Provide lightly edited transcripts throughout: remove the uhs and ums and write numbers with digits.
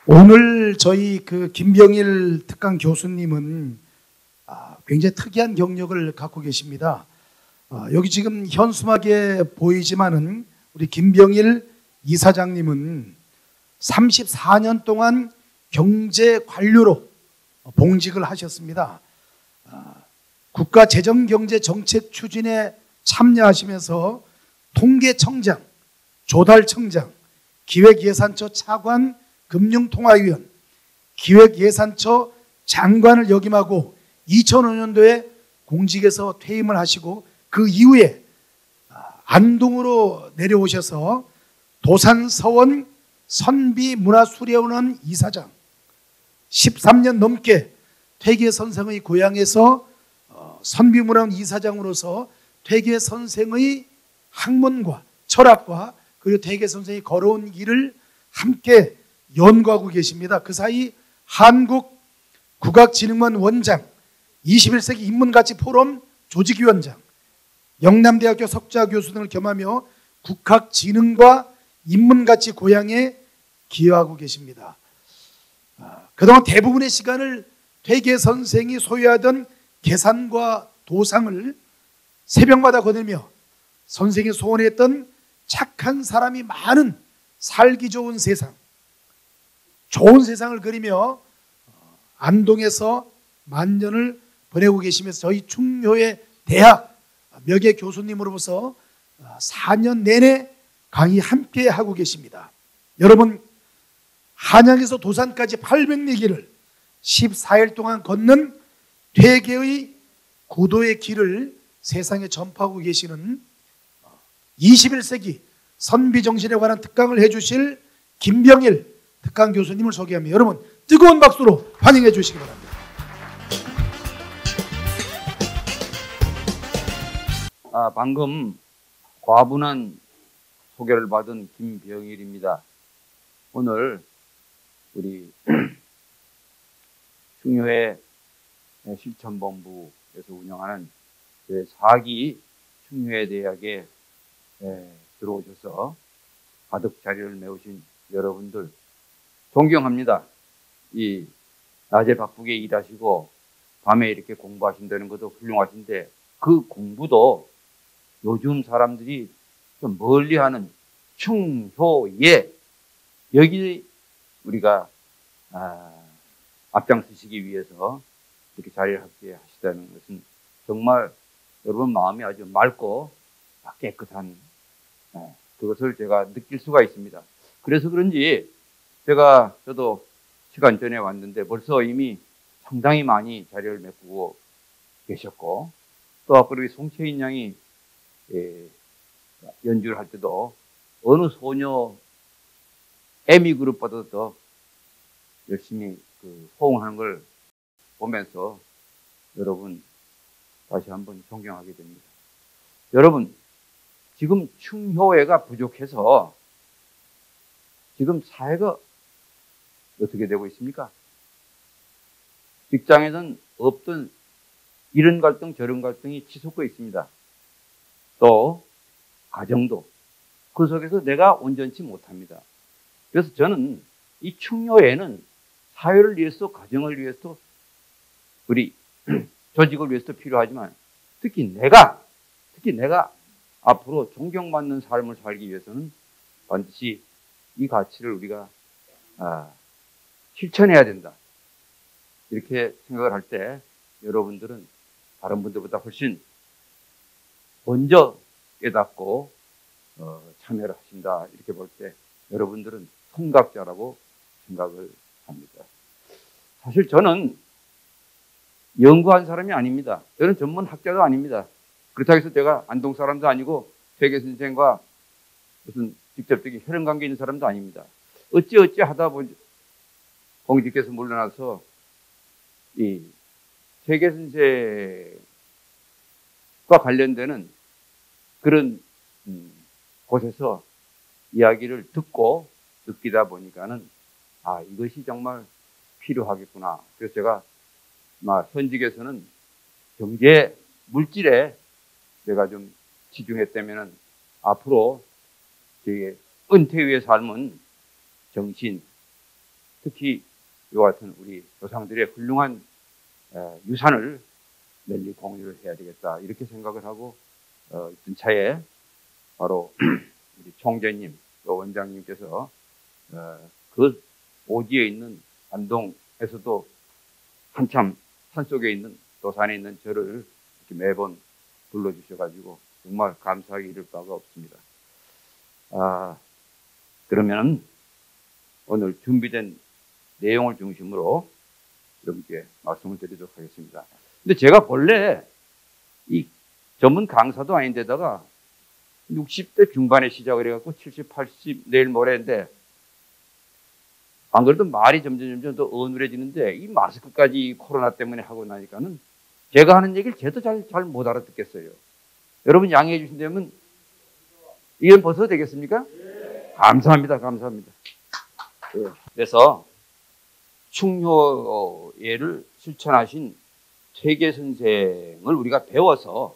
오늘 저희 김병일 특강 교수님은 굉장히 특이한 경력을 갖고 계십니다. 여기 지금 현수막에 보이지만은 우리 김병일 이사장님은 34년 동안 경제 관료로 봉직을 하셨습니다. 국가재정경제정책 추진에 참여하시면서 통계청장, 조달청장, 기획예산처 차관, 금융통화위원, 기획예산처 장관을 역임하고 2005년도에 공직에서 퇴임을 하시고 그 이후에 안동으로 내려오셔서 도산서원 선비문화수련원 이사장, 13년 넘게 퇴계 선생의 고향에서 선비문화원 이사장으로서 퇴계 선생의 학문과 철학과 그리고 퇴계 선생이 걸어온 길을 함께 연구하고 계십니다. 그 사이 한국국악진흥원 원장, 21세기 인문가치 포럼 조직위원장, 영남대학교 석좌교수 등을 겸하며 국학진흥과 인문가치 고양에 기여하고 계십니다. 그동안 대부분의 시간을 퇴계 선생이 소유하던 계산과 도상을 새벽마다 거닐며 선생이 소원했던 착한 사람이 많은 살기 좋은 세상, 좋은 세상을 그리며 안동에서 만년을 보내고 계시면서 저희 충효의 대학 명예 교수님으로서 4년 내내 강의 함께 하고 계십니다. 여러분, 한양에서 도산까지 800리길을 14일 동안 걷는 퇴계의 고도의 길을 세상에 전파하고 계시는 21세기 선비정신에 관한 특강을 해주실 김병일 특강 교수님을 소개합니다. 여러분, 뜨거운 박수로 환영해 주시기 바랍니다. 방금 과분한 소개를 받은 김병일입니다. 오늘 우리 충효회 실천본부에서 운영하는 제4기 충효회 대학에 들어오셔서 가득 자리를 메우신 여러분들 존경합니다. 이 낮에 바쁘게 일하시고 밤에 이렇게 공부하신다는 것도 훌륭하신데 그 공부도 요즘 사람들이 좀 멀리하는 충효에 여기 우리가 앞장서시기 위해서 이렇게 자리를 함께 하시다는 것은 정말 여러분 마음이 아주 맑고 깨끗한 그것을 제가 느낄 수가 있습니다. 그래서 그런지 저도 시간 전에 왔는데 벌써 이미 상당히 많이 자리를 메꾸고 계셨고 또 아까 우리 송채인 양이 연주를 할 때도 어느 소녀 에미그룹보다도 더 열심히 호응하는 걸 보면서 여러분 다시 한번 존경하게 됩니다. 여러분, 지금 충효회가 부족해서 지금 사회가 어떻게 되고 있습니까? 직장에는 없던 이런 갈등 저런 갈등이 치솟고 있습니다. 또 가정도 그 속에서 내가 온전치 못합니다. 그래서 저는 이 충효회는 사회를 위해서, 가정을 위해서, 우리 조직을 위해서 필요하지만 특히 내가 앞으로 존경받는 삶을 살기 위해서는 반드시 이 가치를 우리가 실천해야 된다. 이렇게 생각을 할 때 여러분들은 다른 분들보다 훨씬 먼저 깨닫고 참여를 하신다. 이렇게 볼 때 여러분들은 선각자라고 생각을 합니다. 사실 저는 연구한 사람이 아닙니다. 저는 전문 학자도 아닙니다. 그렇다고 해서 제가 안동 사람도 아니고 퇴계 선생과 무슨 직접적인 혈연 관계 있는 사람도 아닙니다. 어찌 하다 보니 공직께서 물러나서 이 퇴계 선생과 관련되는 그런 곳에서 이야기를 듣고 느끼다 보니까는 이것이 정말 필요하겠구나. 그래서 제가 현직에서는 경제 물질에 내가 좀 집중했다면은 앞으로 제 은퇴 후의 삶은 정신, 특히 이와 같은 우리 조상들의 훌륭한 유산을 널리 공유를 해야 되겠다 이렇게 생각을 하고 있던 차에 바로 우리 총재님 또 원장님께서 그 오지에 있는 안동에서도 한참 산속에 있는 도산에 있는 저를 이렇게 매번 불러주셔가지고 정말 감사하기 이를 바가 없습니다. 그러면 오늘 준비된 내용을 중심으로 여러분께 말씀을 드리도록 하겠습니다. 근데 제가 본래 이 전문 강사도 아닌데다가 60대 중반에 시작을 해갖고 70, 80 내일 모레인데 안 그래도 말이 점점 더 어눌해지는데 이 마스크까지 코로나 때문에 하고 나니까는 제가 하는 얘기를 저도 잘 못 알아듣겠어요. 여러분 양해해 주신다면 이건 벗어도 되겠습니까? 감사합니다. 감사합니다. 그래서 충효예를 실천하신 퇴계 선생을 우리가 배워서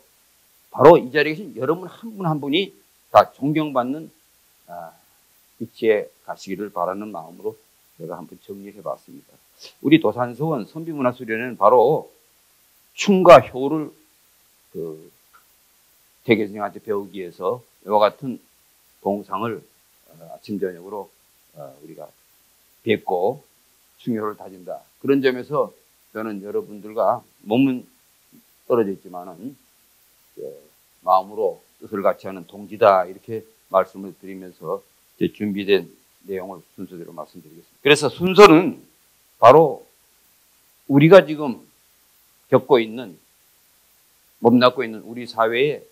바로 이 자리에 계신 여러분 한 분 한 분이 다 존경받는 위치에 가시기를 바라는 마음으로 제가 한번 정리해 봤습니다. 우리 도산서원 선비문화수련회는 바로 충과 효를 퇴계 선생한테 배우기 위해서 이와 같은 동상을 아침 저녁으로 우리가 뵙고 충효를 다진다. 그런 점에서 저는 여러분들과 몸은 떨어져 있지만은 마음으로 뜻을 같이 하는 동지다 이렇게 말씀을 드리면서 제 준비된 내용을 순서대로 말씀드리겠습니다. 그래서 순서는 바로 우리가 지금 겪고 있는 몸담고 있는 우리 사회의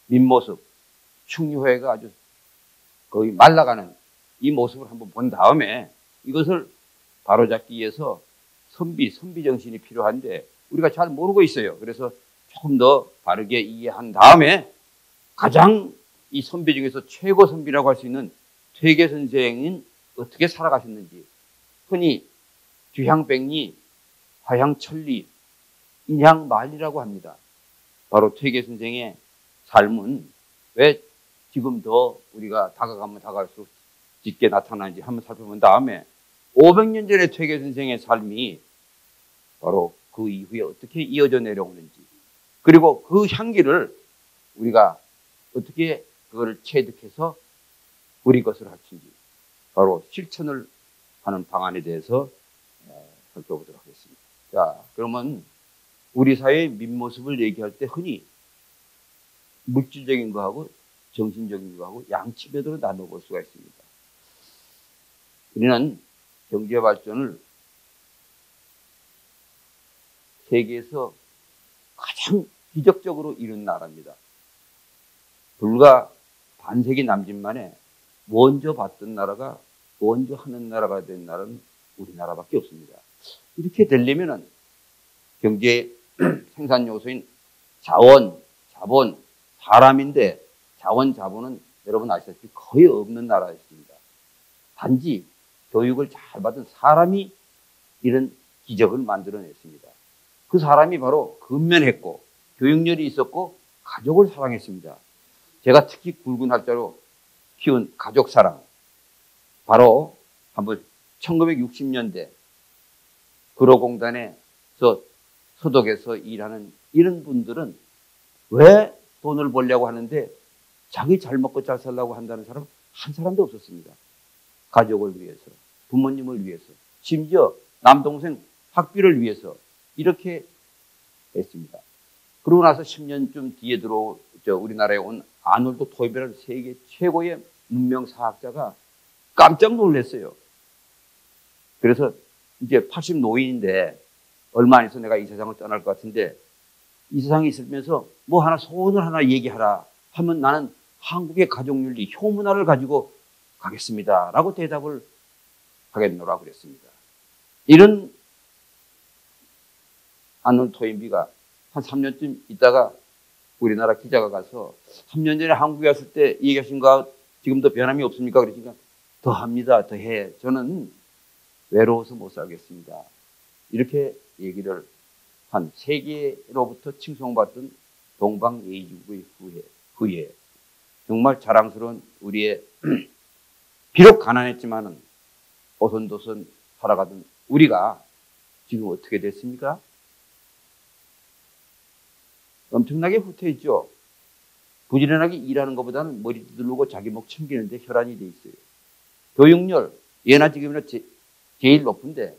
민모습, 충효회가 아주 거의 말라가는 이 모습을 한번 본 다음에 이것을 바로잡기 위해서 선비 정신이 필요한데 우리가 잘 모르고 있어요. 그래서 조금 더 바르게 이해한 다음에 가장 이 선비 중에서 최고 선비라고 할 수 있는 퇴계 선생은 어떻게 살아가셨는지, 흔히 주향백리, 화향천리, 인향만리라고 합니다. 바로 퇴계 선생의 삶은 왜 지금 더 우리가 다가가면 다가갈수록 짙게 나타나는지 한번 살펴본 다음에 500년 전의 퇴계 선생의 삶이 바로 그 이후에 어떻게 이어져 내려오는지, 그리고 그 향기를 우리가 어떻게 그걸 체득해서 우리 것을 할지, 바로 실천을 하는 방안에 대해서 살펴보도록 하겠습니다. 자, 그러면 우리 사회의 민모습을 얘기할 때 흔히 물질적인 거하고 정신적인 거하고 양치배도로 나눠볼 수가 있습니다. 우리는 경제 발전을 세계에서 가장 기적적으로 이룬 나라입니다. 불과 반세기 남짓 만에 먼저 봤던 나라가, 먼저 하는 나라가 된 나라는 우리나라밖에 없습니다. 이렇게 되려면은 경제 생산 요소인 자원, 자본, 사람인데 자원, 자본은 여러분 아시다시피 거의 없는 나라였습니다. 단지 교육을 잘 받은 사람이 이런 기적을 만들어냈습니다. 그 사람이 바로 근면했고 교육열이 있었고 가족을 사랑했습니다. 제가 특히 굵은 할자로 키운 가족 사랑, 바로 한번 1960년대 근로공단에서 소독에서 일하는 이런 분들은 왜 돈을 벌려고 하는데 자기 잘 먹고 잘 살려고 한다는 사람 한 사람도 없었습니다. 가족을 위해서, 부모님을 위해서, 심지어 남동생 학비를 위해서 이렇게 했습니다. 그러고 나서 10년쯤 뒤에 우리나라에 온 아놀드 토이베라는 세계 최고의 문명사학자가 깜짝 놀랐어요. 그래서 이제 80 노인인데 얼마 안 있어 내가 이 세상을 떠날 것 같은데 이 세상에 있으면서 뭐 하나 소원을 하나 얘기하라 하면 나는 한국의 가족윤리, 효문화를 가지고 가겠습니다 라고 대답을 하겠노라 그랬습니다. 이런 아놀드 토인비가 한 3년쯤 있다가 우리나라 기자가 가서 3년 전에 한국에 왔을 때 얘기하신 거 지금도 변함이 없습니까? 그러니까 더 합니다. 더 해. 저는 외로워서 못 살겠습니다. 이렇게 얘기를 한 세계로부터 칭송받던 동방예의지국의 후예 정말 자랑스러운 우리의 비록 가난했지만은 오손도손 살아가던 우리가 지금 어떻게 됐습니까? 엄청나게 후퇴했죠. 부지런하게 일하는 것보다는 머리 두들고 자기 목 챙기는데 혈안이 돼 있어요. 교육열, 예나 지금이나 제일 높은데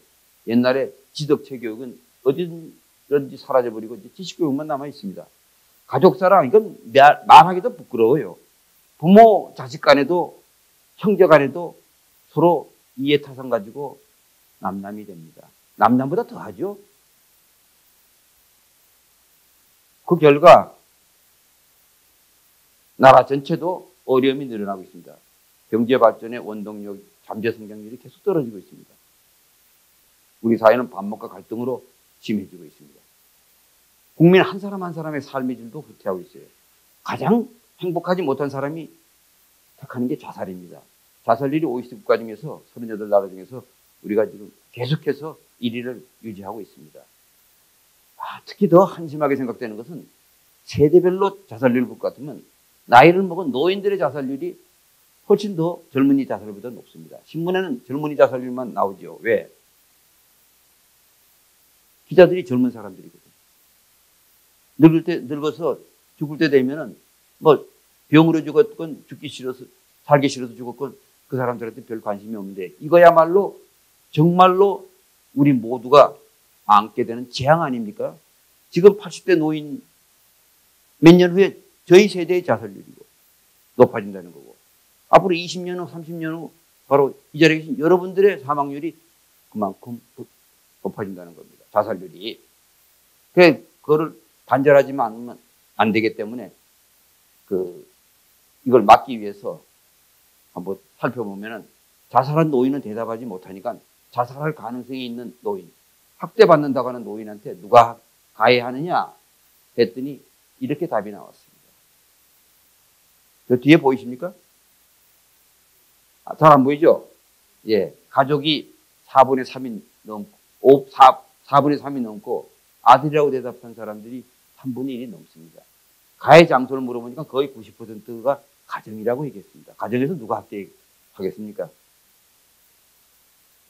옛날에 지덕체 교육은 어디든지 사라져버리고 이제 지식교육만 남아 있습니다. 가족사랑, 이건 말하기도 부끄러워요. 부모, 자식 간에도 형제 간에도 서로 이해타산 가지고 남남이 됩니다. 남남보다 더하죠. 그 결과 나라 전체도 어려움이 늘어나고 있습니다. 경제 발전의 원동력, 잠재 성장률이 계속 떨어지고 있습니다. 우리 사회는 반목과 갈등으로 심해지고 있습니다. 국민 한 사람 한 사람의 삶의 질도 후퇴하고 있어요. 가장 행복하지 못한 사람이 택하는 게 자살입니다. 자살률이 OECD 국가 중에서 38나라 중에서 우리가 지금 계속해서 1위를 유지하고 있습니다. 특히 더 한심하게 생각되는 것은 세대별로 자살률 볼 것 같으면 나이를 먹은 노인들의 자살률이 훨씬 더 젊은이 자살률보다 높습니다. 신문에는 젊은이 자살률만 나오죠. 왜? 기자들이 젊은 사람들이거든요. 늙어서 죽을 때 되면은 뭐 병으로 죽었건 죽기 싫어서 살기 싫어서 죽었건 그 사람들한테 별 관심이 없는데 이거야말로 정말로 우리 모두가 안게 되는 재앙 아닙니까? 지금 80대 노인 몇 년 후에 저희 세대의 자살률이고 높아진다는 거고 앞으로 20년 후, 30년 후 바로 이 자리에 계신 여러분들의 사망률이 그만큼 높아진다는 겁니다. 자살률이. 그거를 단절하지만 않으면 안 되기 때문에 이걸 막기 위해서 한번 살펴보면은 자살한 노인은 대답하지 못하니까 자살할 가능성이 있는 노인, 학대받는다고 하는 노인한테 누가 가해하느냐 했더니 이렇게 답이 나왔습니다. 저 뒤에 보이십니까? 잘 안 보이죠? 예. 가족이 4분의 3이 넘고, 4분의 3이 넘고, 아들이라고 대답한 사람들이 3분의 1이 넘습니다. 가해 장소를 물어보니까 거의 90%가 가정이라고 얘기했습니다. 가정에서 누가 학대하겠습니까?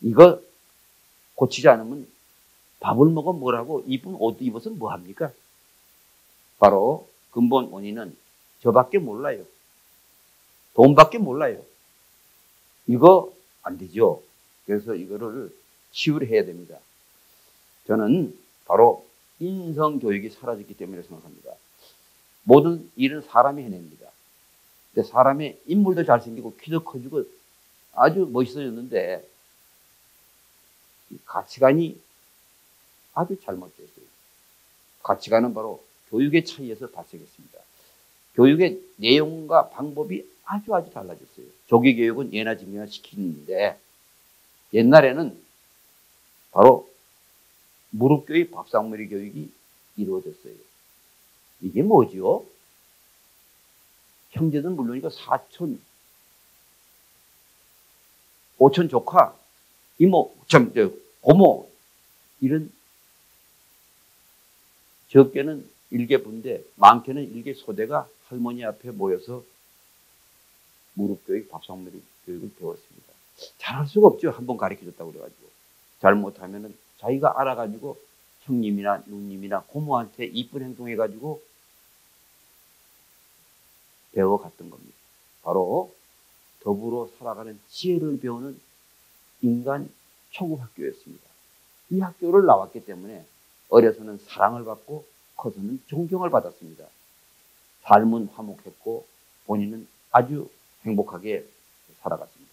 이거 고치지 않으면 밥을 먹어 뭐라고 이쁜 옷 입어서 뭐 합니까? 바로 근본 원인은 저밖에 몰라요. 돈밖에 몰라요. 이거 안 되죠. 그래서 이거를 치유를 해야 됩니다. 저는 바로 인성교육이 사라졌기 때문에 생각합니다. 모든 일은 사람이 해냅니다. 근데 사람의 인물도 잘생기고 키도 커지고 아주 멋있어졌는데 가치관이 아주 잘못됐어요. 가치관은 바로 교육의 차이에서 발생했습니다. 교육의 내용과 방법이 아주 달라졌어요. 조기 교육은 예나 지금이나 시키는데 옛날에는 바로 무릎 교육, 밥상머리 교육이 이루어졌어요. 이게 뭐죠? 형제는 물론이고 사촌, 오촌 조카, 이모, 고모 이런 적게는 일개 분대, 많게는 일개 소대가 할머니 앞에 모여서 무릎 교육, 밥상머리 교육을 배웠습니다. 잘할 수가 없죠. 한번 가르쳐줬다고 그래가지고. 잘못하면은 자기가 알아가지고 형님이나 누님이나 고모한테 이쁜 행동해가지고 배워갔던 겁니다. 바로 더불어 살아가는 지혜를 배우는 인간 초급학교였습니다. 이 학교를 나왔기 때문에 어려서는 사랑을 받고 커서는 존경을 받았습니다. 삶은 화목했고 본인은 아주 행복하게 살아갔습니다.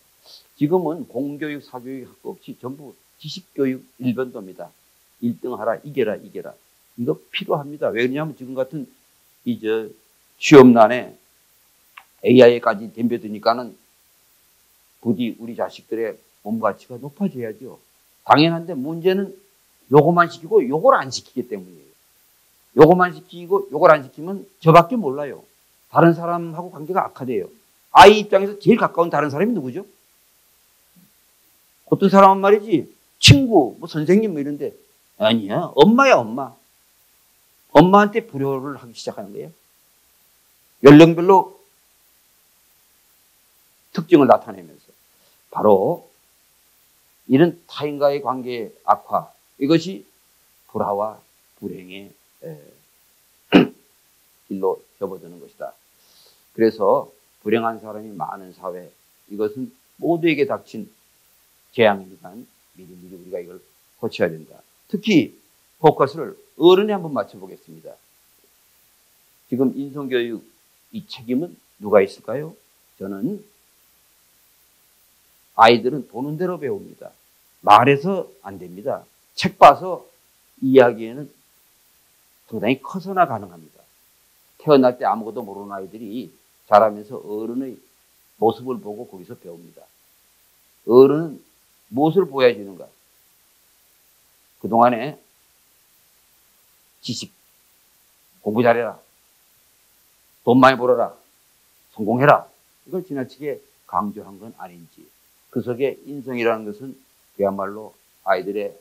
지금은 공교육, 사교육 학교 없이 전부 지식교육 일변도입니다. 1등 하라, 이겨라. 이거 필요합니다. 왜 그러냐면 지금 같은 취업난에 AI까지 덤벼드니까는 부디 우리 자식들의 몸 가치가 높아져야죠. 당연한데 문제는 요거만 시키고 요걸 안 시키기 때문이에요. 요거만 시키고 요걸 안 시키면 저밖에 몰라요. 다른 사람하고 관계가 악화돼요. 아이 입장에서 제일 가까운 다른 사람이 누구죠? 어떤 사람은 말이지 친구, 뭐 선생님 뭐 이런데 아니야. 엄마야 엄마. 엄마한테 불효를 하기 시작하는 거예요. 연령별로 특징을 나타내면서 바로 이런 타인과의 관계의 악화, 이것이 불화와 불행의 길로 접어드는 것이다. 그래서 불행한 사람이 많은 사회, 이것은 모두에게 닥친 재앙이니까 미리미리 우리가 이걸 고쳐야 된다. 특히 포커스를 어른에 한번 맞춰보겠습니다. 지금 인성교육 이 책임은 누가 있을까요? 저는 아이들은 보는 대로 배웁니다. 말해서 안 됩니다. 책 봐서 이해하기에는 상당히 커서나 가능합니다. 태어날 때 아무것도 모르는 아이들이 자라면서 어른의 모습을 보고 거기서 배웁니다. 어른은 무엇을 보여주는가? 그동안에 지식, 공부 잘해라, 돈 많이 벌어라, 성공해라, 이걸 지나치게 강조한 건 아닌지, 그 속에 인성이라는 것은 그야말로 아이들의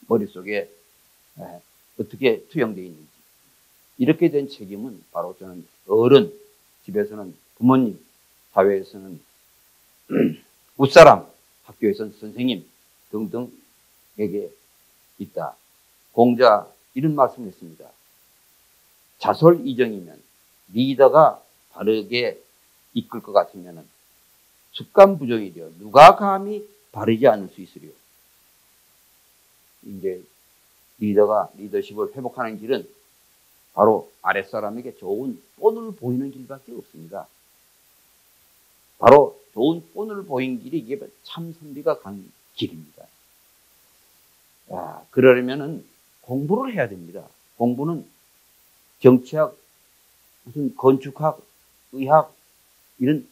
머릿속에 어떻게 투영되어 있는지, 이렇게 된 책임은 바로 저는 어른, 집에서는 부모님, 사회에서는 윗사람, 학교에서는 선생님 등등에게 있다. 공자 이런 말씀을 했습니다. 자솔이정이면, 리더가 바르게 이끌 것 같으면 습관부정이되어 누가 감히 바르지 않을 수 있으리요. 이제 리더가 리더십을 회복하는 길은 바로 아랫사람에게 좋은 본을 보이는 길밖에 없습니다. 바로 좋은 본을 보이는 길이 이게 참 선비가 간 길입니다. 그러려면은 공부를 해야 됩니다. 공부는 정치학, 무슨 건축학, 의학 이런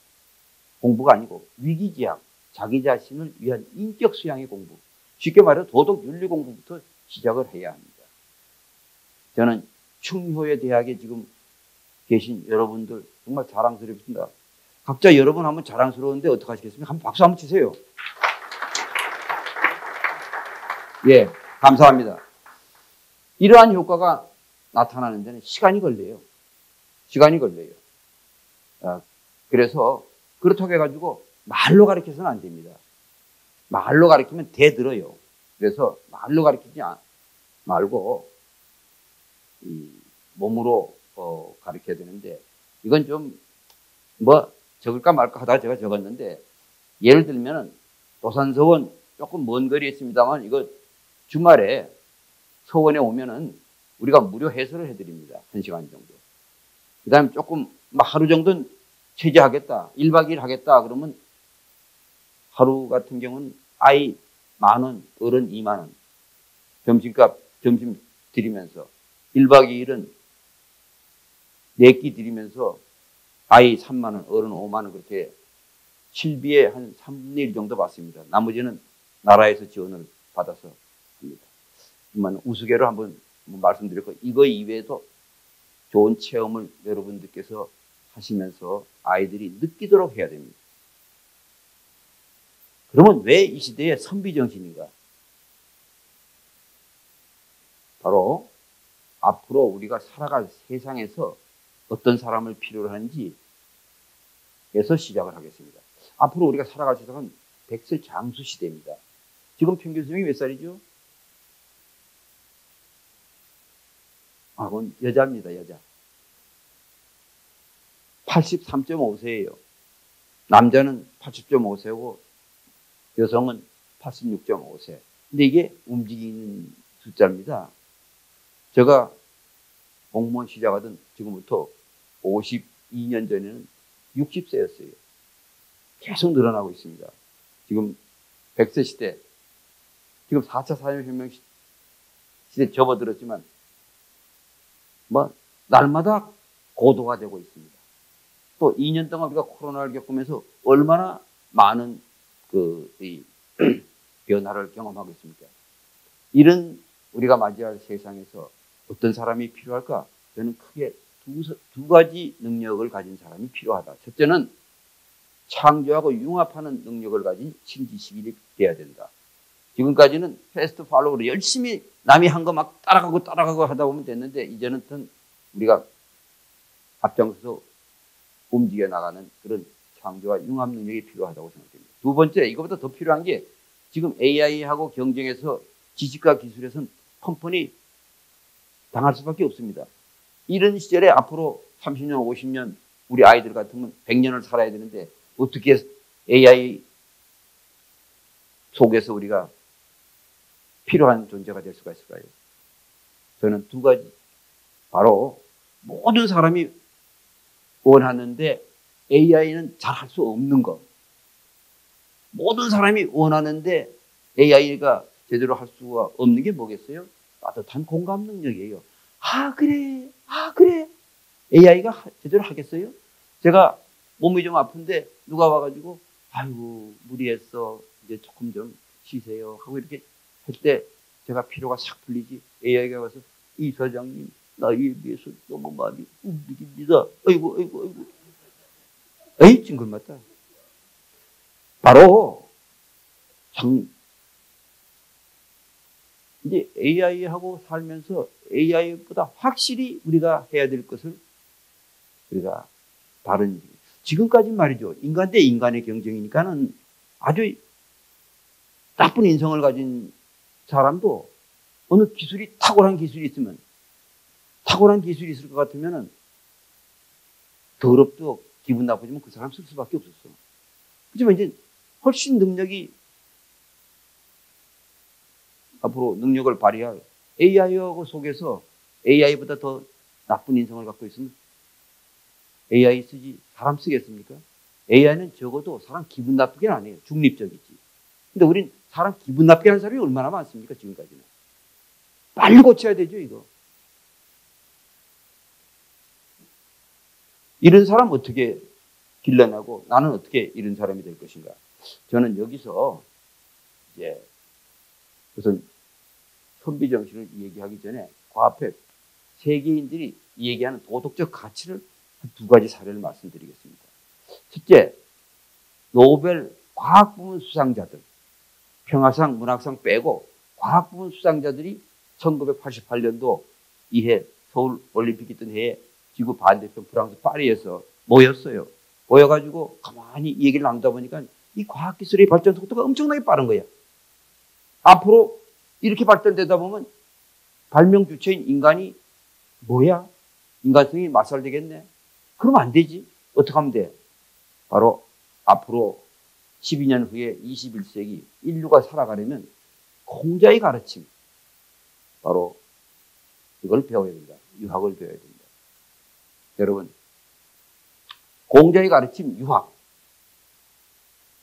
공부가 아니고 위기지향, 자기 자신을 위한 인격 수양의 공부, 쉽게 말해 도덕 윤리 공부부터 시작을 해야 합니다. 저는 충효의 대학에 지금 계신 여러분들 정말 자랑스럽습니다. 각자 여러분 하면 자랑스러운데 어떻게 하시겠습니까? 한번 박수 한번 치세요. 예, 감사합니다. 이러한 효과가 나타나는 데는 시간이 걸려요. 시간이 걸려요. 그래서 그렇다고 해가지고 말로 가르쳐서는 안 됩니다. 말로 가르치면 대들어요. 그래서 말로 가르치지 말고 이 몸으로 가르쳐야 되는데, 이건 좀 뭐 적을까 말까 하다가 제가 적었는데, 예를 들면 도산서원 조금 먼 거리에 있습니다만 이거 주말에 서원에 오면은 우리가 무료 해설을 해드립니다. 1시간 정도. 그 다음에 조금 하루 정도는 체제하겠다, 1박 2일 하겠다 그러면 하루 같은 경우는 아이 10,000원, 어른 20,000원 점심값, 점심 드리면서 1박 2일은 4끼 드리면서 아이 30,000원, 어른 50,000원 그렇게 실비에 한 3분의 1 정도 받습니다. 나머지는 나라에서 지원을 받아서 합니다. 우스개로 한번 말씀드렸고, 이거 이외에도 좋은 체험을 여러분들께서 하시면서 아이들이 느끼도록 해야 됩니다. 그러면 왜 이 시대에 선비정신인가? 바로 앞으로 우리가 살아갈 세상에서 어떤 사람을 필요로 하는지에서 시작을 하겠습니다. 앞으로 우리가 살아갈 세상은 100세 장수 시대입니다. 지금 평균 수명이 몇 살이죠? 그건 여자입니다, 여자. 83.5세예요. 남자는 80.5세고 여성은 86.5세. 근데 이게 움직이는 숫자입니다. 제가 공무원 시작하던 지금부터 52년 전에는 60세였어요. 계속 늘어나고 있습니다. 지금 100세 시대, 지금 4차 산업혁명 시대 접어들었지만 날마다 고도가 되고 있습니다. 또 2년 동안 우리가 코로나를 겪으면서 얼마나 많은 이 변화를 경험하고 있습니까? 이런 우리가 맞이할 세상에서 어떤 사람이 필요할까? 저는 크게 두 가지 능력을 가진 사람이 필요하다. 첫째는 창조하고 융합하는 능력을 가진 신지식인이 돼야 된다. 지금까지는 패스트 팔로우로 열심히 남이 한 거 막 따라가고 하다 보면 됐는데, 이제는 우리가 앞장서서 움직여 나가는 그런 창조와 융합 능력이 필요하다고 생각됩니다. 두 번째, 이거보다 더 필요한 게 지금 AI하고 경쟁해서 지식과 기술에서는 펀펀히 당할 수밖에 없습니다. 이런 시절에 앞으로 30년, 50년 우리 아이들 같으면 100년을 살아야 되는데 어떻게 AI 속에서 우리가 필요한 존재가 될 수가 있을까요? 저는 두 가지. 바로 모든 사람이 원하는데 AI는 잘 할 수 없는 것. 모든 사람이 원하는데 AI가 제대로 할 수가 없는 게 뭐겠어요? 따뜻한 공감 능력이에요. 아, 그래. 아, 그래. AI가 제대로 하겠어요? 제가 몸이 좀 아픈데 누가 와가지고 아이고 무리했어. 이제 조금 좀 쉬세요. 하고 이렇게 할 때 제가 피로가 싹 풀리지. AI가 와서 이 사장님 나이에 비해서 너무 많이 움직입니다. 아이고 아이고 아이고. 에이 징글맞다. 바로 이제 AI하고 살면서 AI보다 확실히 우리가 해야 될 것을 우리가 다른 지금까지 말이죠. 인간 대 인간의 경쟁이니까는 아주 나쁜 인성을 가진 사람도 어느 기술이 탁월한 기술이 있으면 탁월한 기술이 있을 것 같으면은 더럽도 기분 나쁘지만 그 사람 쓸 수밖에 없었어. 그렇지만 이제 훨씬 능력이 앞으로 능력을 발휘할 AI하고 속에서 AI보다 더 나쁜 인성을 갖고 있으면 AI 쓰지 사람 쓰겠습니까? AI는 적어도 사람 기분 나쁘게는 안 해요. 중립적이지. 근데 우린 사람 기분 나쁘게 하는 사람이 얼마나 많습니까? 지금까지는. 빨리 고쳐야 되죠, 이거. 이런 사람 어떻게 길러내고 나는 어떻게 이런 사람이 될 것인가? 저는 여기서 이제 우선 선비 정신을 얘기하기 전에 그 앞에 세계인들이 얘기하는 도덕적 가치를 한 두 가지 사례를 말씀드리겠습니다. 첫째, 노벨 과학부문 수상자들, 평화상, 문학상 빼고 과학부문 수상자들이 1988년도 이해 서울 올림픽 있던 해에 지구 반대편 프랑스 파리에서 모였어요. 모여가지고 가만히 이 얘기를 나누다 보니까 이 과학기술의 발전 속도가 엄청나게 빠른 거야. 앞으로 이렇게 발전되다 보면 발명 주체인 인간이 뭐야? 인간성이 말살되겠네? 그러면 안 되지. 어떻게 하면 돼? 바로 앞으로 12년 후에 21세기 인류가 살아가려면 공자의 가르침, 바로 이걸 배워야 된다. 유학을 배워야 된다. 여러분, 공자의 가르침 유학,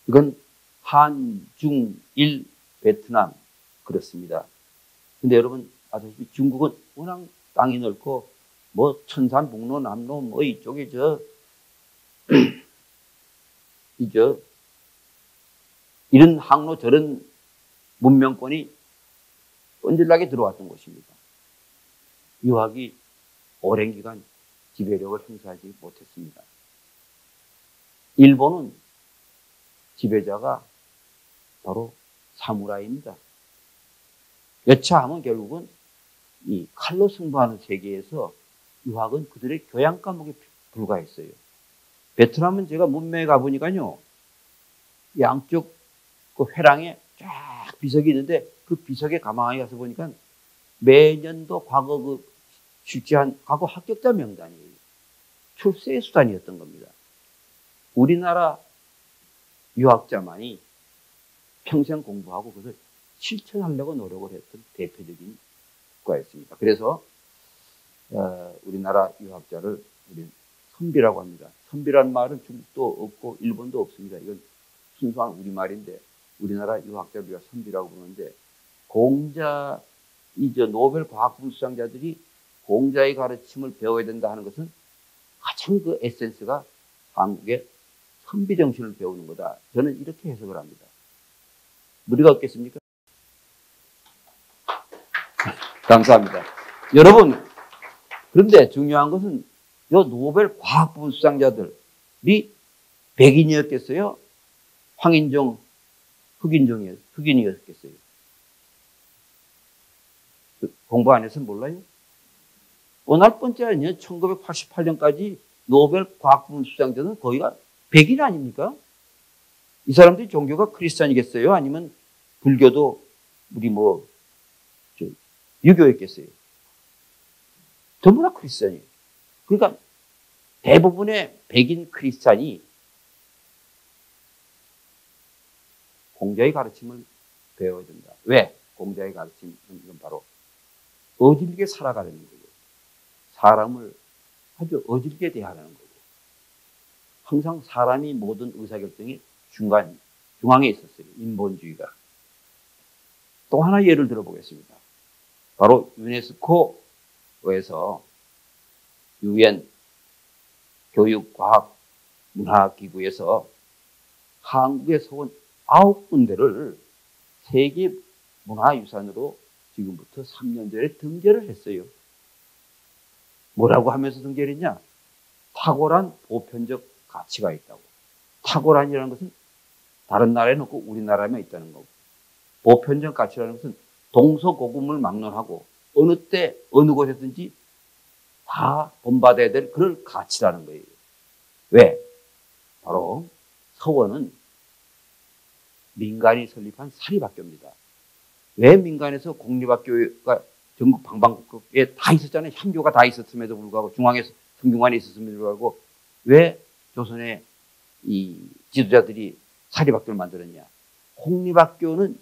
이건 한, 중, 일, 베트남 그렇습니다. 근데 여러분 아시다시피 중국은 워낙 땅이 넓고 뭐 천산북로 남로 뭐 이쪽에 이런 항로 저런 문명권이 뻔질나게 들어왔던 곳입니다. 유학이 오랜 기간 지배력을 행사하지 못했습니다. 일본은 지배자가 바로 사무라이입니다. 여차하면 결국은 이 칼로 승부하는 세계에서 유학은 그들의 교양 과목에 불과했어요. 베트남은 제가 문명에 가보니까요, 양쪽 그 회랑에 쫙 비석이 있는데 그 비석에 가만히 가서 보니까 매년도 과거 그 출제한 과거 합격자 명단이에요. 출세의 수단이었던 겁니다. 우리나라 유학자만이 평생 공부하고 그것을 실천하려고 노력을 했던 대표적인 국가였습니다. 그래서 우리나라 유학자를 우리는 선비라고 합니다. 선비란 말은 중국도 없고 일본도 없습니다. 이건 순수한 우리말인데 우리나라 유학자를 우리가 선비라고 부르는데 공자, 이제 노벨 과학부 수상자들이 공자의 가르침을 배워야 된다 하는 것은 가장 그 에센스가 한국의 선비 정신을 배우는 거다. 저는 이렇게 해석을 합니다. 무리가 없겠습니까? 감사합니다. 여러분, 그런데 중요한 것은 이 노벨 과학부 수상자들이 백인이었겠어요? 황인종, 흑인이었겠어요? 공부 안 해서 몰라요? 오늘 번째 아니에요? 1988년까지 노벨 과학부 수상자는 거의가 백인 아닙니까? 이 사람들이 종교가 크리스찬이겠어요? 아니면 불교도 우리 유교였겠어요? 전부 다 크리스찬이에요. 그러니까 대부분의 백인 크리스찬이 공자의 가르침을 배워야 된다. 왜? 공자의 가르침은 바로 어질게 살아가려는 거예요. 사람을 아주 어질게 대하라는 거예요. 항상 사람이 모든 의사결정이 중앙에 있었어요. 인본주의가. 또 하나 예를 들어보겠습니다. 바로 유네스코에서 UN 교육과학문화기구에서 한국에서 온 9군데를 세계 문화유산으로 지금부터 3년 전에 등재를 했어요. 뭐라고 하면서 등재를 했냐? 탁월한 보편적 가치가 있다고. 탁월한이라는 것은 다른 나라에는 없고 우리나라에만 있다는 거고, 보편적 가치라는 것은 동서고금을 막론하고 어느 때 어느 곳에든지 다 본받아야 될 그런 가치라는 거예요. 왜? 바로 서원은 민간이 설립한 사립학교입니다. 왜 민간에서 공립학교가 전국 방방곡곡에 다 있었잖아요. 향교가 다 있었음에도 불구하고, 중앙에 성균관에 있었음에도 불구하고 왜 조선의 이 지도자들이 사립학교를 만들었냐? 공립학교는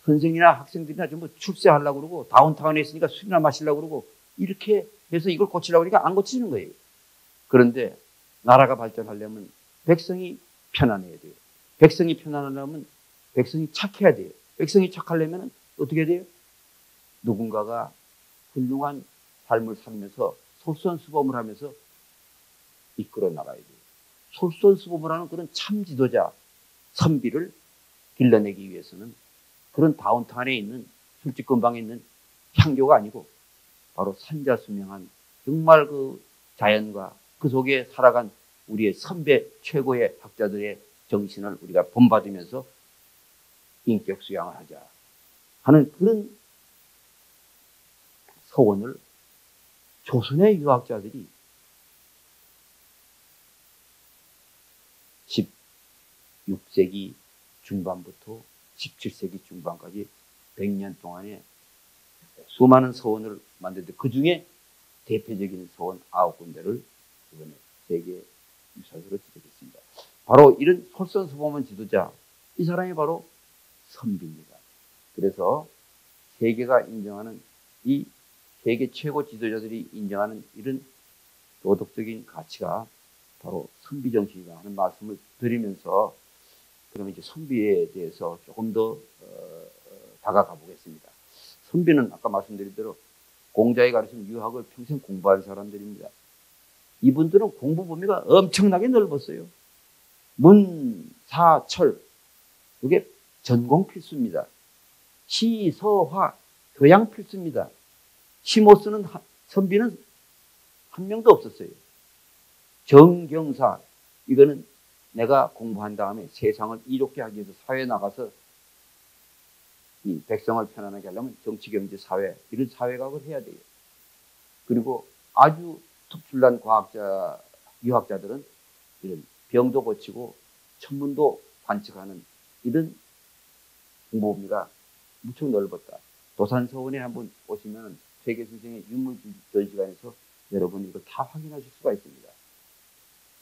선생이나 학생들이나 전부 출세하려고 그러고, 다운타운에 있으니까 술이나 마시려고 그러고, 이렇게 해서 이걸 고치려고 하니까 안 고치는 거예요. 그런데 나라가 발전하려면 백성이 편안해야 돼요. 백성이 편안하려면 백성이 착해야 돼요. 백성이 착하려면 어떻게 돼요? 누군가가 훌륭한 삶을 살면서 솔선수범을 하면서 이끌어 나가야 돼요. 솔선수범을 하는 그런 참 지도자, 선비를 길러내기 위해서는 그런 다운타운에 있는 술집 근방에 있는 향교가 아니고 바로 산자수명한 정말 그 자연과 그 속에 살아간 우리의 선배 최고의 학자들의 정신을 우리가 본받으면서 인격 수양을 하자 하는 그런 서원을 조선의 유학자들이 16세기 중반부터 17세기 중반까지 100년 동안에 수많은 서원을 만드는데, 그 중에 대표적인 서원 9군데를 이번에 세계 유산으로 지정했습니다. 바로 이런 솔선수범한 지도자, 이 사람이 바로 선비입니다. 그래서 세계가 인정하는, 이 세계 최고 지도자들이 인정하는 이런 도덕적인 가치가 바로 선비정신이다 하는 말씀을 드리면서, 그러면 이제 선비에 대해서 조금 더 다가가 보겠습니다. 선비는 아까 말씀드린 대로 공자의 가르침 유학을 평생 공부한 사람들입니다. 이분들은 공부 범위가 엄청나게 넓었어요. 문, 사, 철, 이게 전공 필수입니다. 시, 서, 화, 교양 필수입니다. 시 못 쓰는 선비는 한 명도 없었어요. 정경사, 이거는 내가 공부한 다음에 세상을 이롭게 하기 위해서 사회에 나가서 이 백성을 편안하게 하려면 정치, 경제, 사회, 이런 사회학을 해야 돼요. 그리고 아주 특출난 과학자, 유학자들은 이런 병도 고치고 천문도 관측하는 이런 공부 범위가 무척 넓었다. 도산서원에 한번 오시면 세계 선생의 유물 전시관에서 여러분 이거 다 확인하실 수가 있습니다.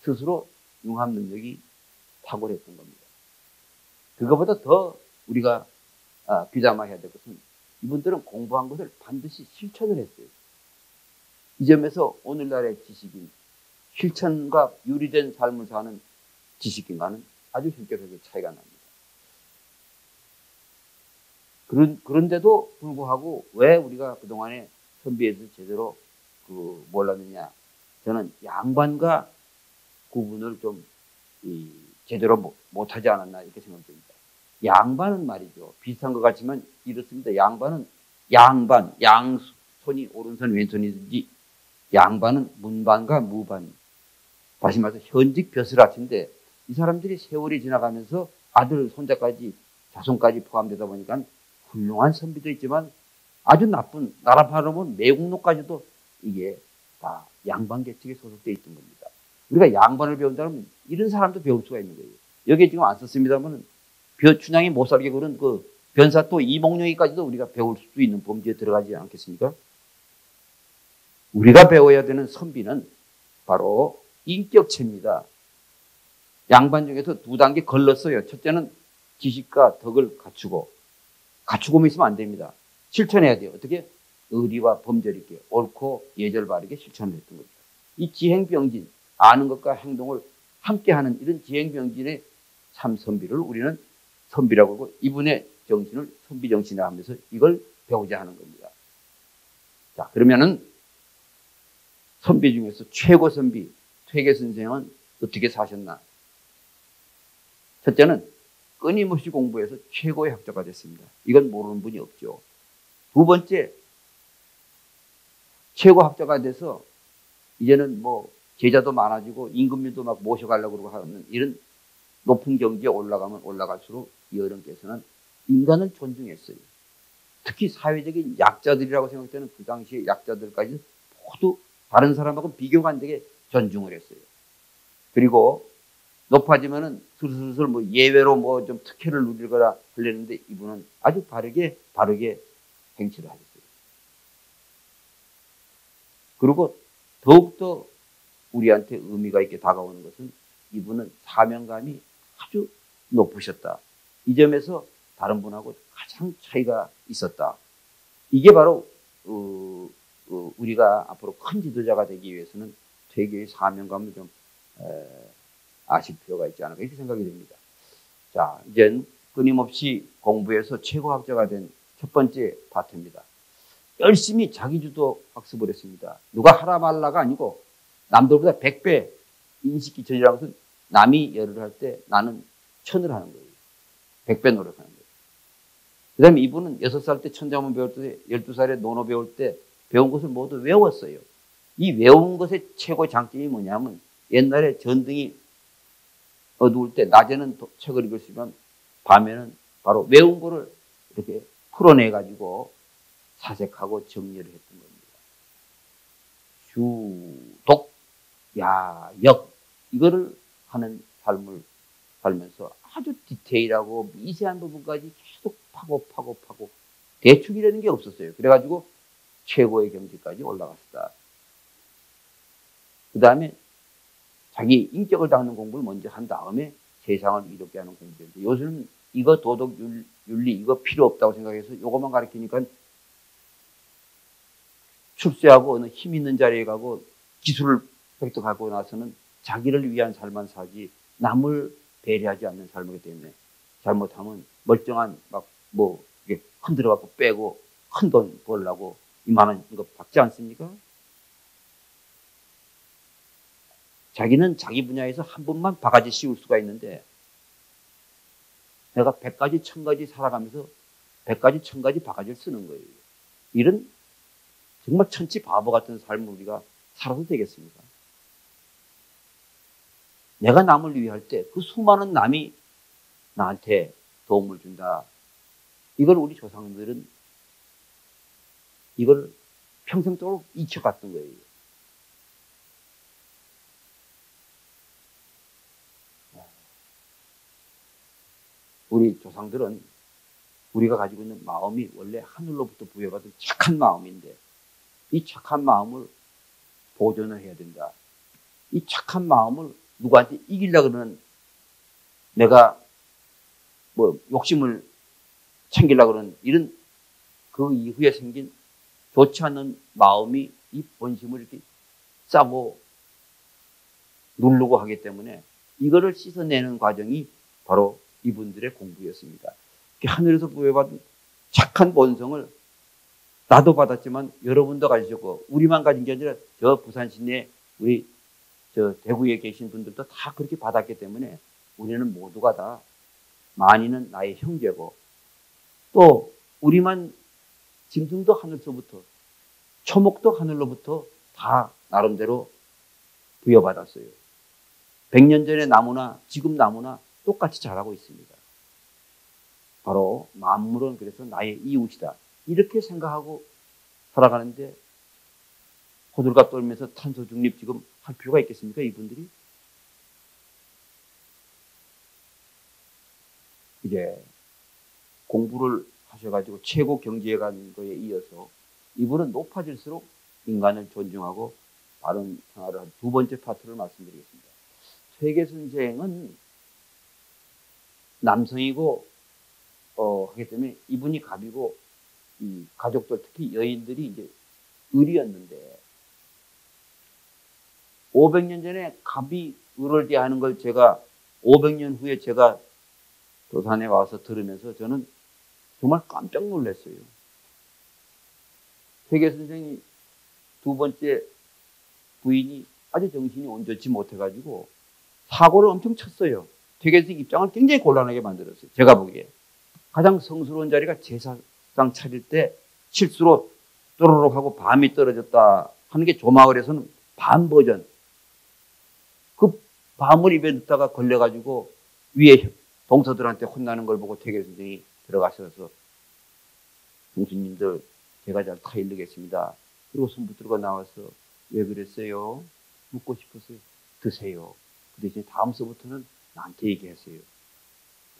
스스로 융합 능력이 탁월했던 겁니다. 그거보다 더 우리가 귀담아야 될 것은, 이분들은 공부한 것을 반드시 실천을 했어요. 이 점에서 오늘날의 지식인, 실천과 유리된 삶을 사는 지식인과는 아주 현격하게 차이가 납니다. 그런데도 불구하고 왜 우리가 그동안에 선비에서 제대로 몰랐느냐? 저는 양반과 구분을 좀 제대로 못하지 않았나 이렇게 생각됩니다. 양반은 말이죠, 비슷한 것 같지만 이렇습니다. 양반은 양반, 양손이 오른손 왼손이든지, 양반은 문반과 무반, 다시 말해서 현직 벼슬아치인데, 이 사람들이 세월이 지나가면서 아들, 손자까지, 자손까지 포함되다 보니까 훌륭한 선비도 있지만 아주 나쁜, 나라 바라보면 매국노까지도 이게 다 양반 계층에 소속되어 있던 겁니다. 우리가 양반을 배운다면 이런 사람도 배울 수가 있는 거예요. 여기에 지금 안 썼습니다만 춘향이 못 살게 그런 그 변사또 이몽룡이까지도 우리가 배울 수 있는 범주에 들어가지 않겠습니까? 우리가 배워야 되는 선비는 바로 인격체입니다. 양반 중에서 두 단계 걸렀어요. 첫째는 지식과 덕을 갖추고만 있으면 안 됩니다. 실천해야 돼요. 어떻게? 의리와 범절 있게 옳고 예절 바르게 실천을 했던 겁니다. 이 지행병진, 아는 것과 행동을 함께하는 이런 지행병진의 참 선비를 우리는 선비라고 하고 이분의 정신을 선비정신이라 하면서 이걸 배우자 하는 겁니다. 자, 그러면은 선비 중에서 최고 선비 퇴계 선생은 어떻게 사셨나? 첫째는 끊임없이 공부해서 최고의 학자가 됐습니다. 이건 모르는 분이 없죠. 두 번째, 최고 학자가 돼서 이제는 뭐 제자도 많아지고 임금님도 막 모셔가려고 그러고 하는 이런 높은 경지에 올라가면 올라갈수록 이 어른께서는 인간을 존중했어요. 특히 사회적인 약자들이라고 생각되는 그 당시의 약자들까지 모두 다른 사람하고 비교가 안 되게 존중을 했어요. 그리고 높아지면은 슬슬 뭐 예외로 뭐 좀 특혜를 누리거나 하려는데 이분은 아주 바르게 행치를 하셨어요. 그리고 더욱더 우리한테 의미가 있게 다가오는 것은 이분은 사명감이 아주 높으셨다. 이 점에서 다른 분하고 가장 차이가 있었다. 이게 바로 우리가 앞으로 큰 지도자가 되기 위해서는 퇴계의 사명감을 좀 아실 필요가 있지 않을까 이렇게 생각이 됩니다. 자, 이제 끊임없이 공부해서 최고 학자가 된 첫 번째 파트입니다. 열심히 자기주도 학습을 했습니다. 누가 하라 말라가 아니고 남들보다 100배 인식기천이라는 것은 남이 열을 할 때 나는 천을 하는 거예요. 100배 노력하는 거예요. 그 다음에 이분은 6살 때 천자문 배울 때 12살에 논어 배울 때 배운 것을 모두 외웠어요. 이 외운 것의 최고의 장점이 뭐냐면 옛날에 전등이 어두울 때 낮에는 책을 읽으시면 밤에는 바로 외운 거를 이렇게 풀어내가지고 사색하고 정리를 했던 겁니다. 주, 독, 야, 역 이거를 하는 삶을 살면서 아주 디테일하고 미세한 부분까지 계속 파고 대충이라는 게 없었어요. 그래가지고 최고의 경지까지 올라갔다. 그 다음에 자기 인격을 닦는 공부를 먼저 한 다음에 세상을 이롭게 하는 공부였는데 요새는 이거 도덕 윤리 이거 필요 없다고 생각해서 이것만 가르치니까 출세하고 어느 힘 있는 자리에 가고 기술을 획득하고 나서는 자기를 위한 삶만 사지 남을 배려하지 않는 삶이기 때문에 잘못하면 멀쩡한 뭐 이게 흔들어 갖고 빼고 큰 돈 벌려고 이만한 거 받지 않습니까? 자기는 자기 분야에서 한 번만 바가지 씌울 수가 있는데 내가 100가지 1000가지 살아가면서 100가지 1000가지 바가지를 쓰는 거예요. 이런 정말 천치 바보 같은 삶을 우리가 살아도 되겠습니까? 내가 남을 위할 때 그 수많은 남이 나한테 도움을 준다. 이걸 우리 조상들은 이걸 평생도록 잊혀갔던 거예요. 우리 조상들은 우리가 가지고 있는 마음이 원래 하늘로부터 부여받은 착한 마음인데 이 착한 마음을 보존을 해야 된다. 이 착한 마음을 누구한테 이기려고 그러는 내가 뭐 욕심을 챙기려고 그러는 이런 그 이후에 생긴 좋지 않은 마음이 이 본심을 이렇게 싸고 누르고 하기 때문에 이거를 씻어내는 과정이 바로 이분들의 공부였습니다. 하늘에서 부여받은 착한 본성을 나도 받았지만 여러분도 가지셨고 우리만 가진 게 아니라 저 부산 시내에 우리 저 대구에 계신 분들도 다 그렇게 받았기 때문에 우리는 모두가 다 만인은 나의 형제고 또 우리만 짐승도 하늘서부터 초목도 하늘로부터 다 나름대로 부여받았어요. 100년 전의 나무나 지금 나무나 똑같이 자라고 있습니다. 바로 만물은 그래서 나의 이웃이다. 이렇게 생각하고 살아가는데 호들갑 떨면서 탄소 중립 지금 할 필요가 있겠습니까? 이분들이? 이제 공부를 하셔가지고 최고 경지에 간 거에 이어서 이분은 높아질수록 인간을 존중하고 바른 생활을 한 두 번째 파트를 말씀드리겠습니다. 퇴계 선생은 남성이고 하기 때문에 이분이 갑이고 이 가족들 특히 여인들이 이제 을이었는데 500년 전에 갑이 을을 대하는 걸 제가 500년 후에 제가 도산에 와서 들으면서 저는 정말 깜짝 놀랐어요. 퇴계 선생이 두 번째 부인이 아주 정신이 온전치 못해가지고 사고를 엄청 쳤어요. 퇴계 선생 입장을 굉장히 곤란하게 만들었어요. 제가 보기에. 가장 성스러운 자리가 제사상 차릴 때 실수로 또르륵 하고 밤이 떨어졌다 하는 게 조마을에서는 밤 버전. 그 밤을 입에 넣다가 걸려가지고 위에 동서들한테 혼나는 걸 보고 퇴계 선생이 들어가셔서 교수님들 제가 잘 타일르겠습니다. 그리고 손붙들고 나와서 왜 그랬어요? 묻고 싶었어요. 드세요. 그 대신에 다음 서부터는 나한테 얘기하세요.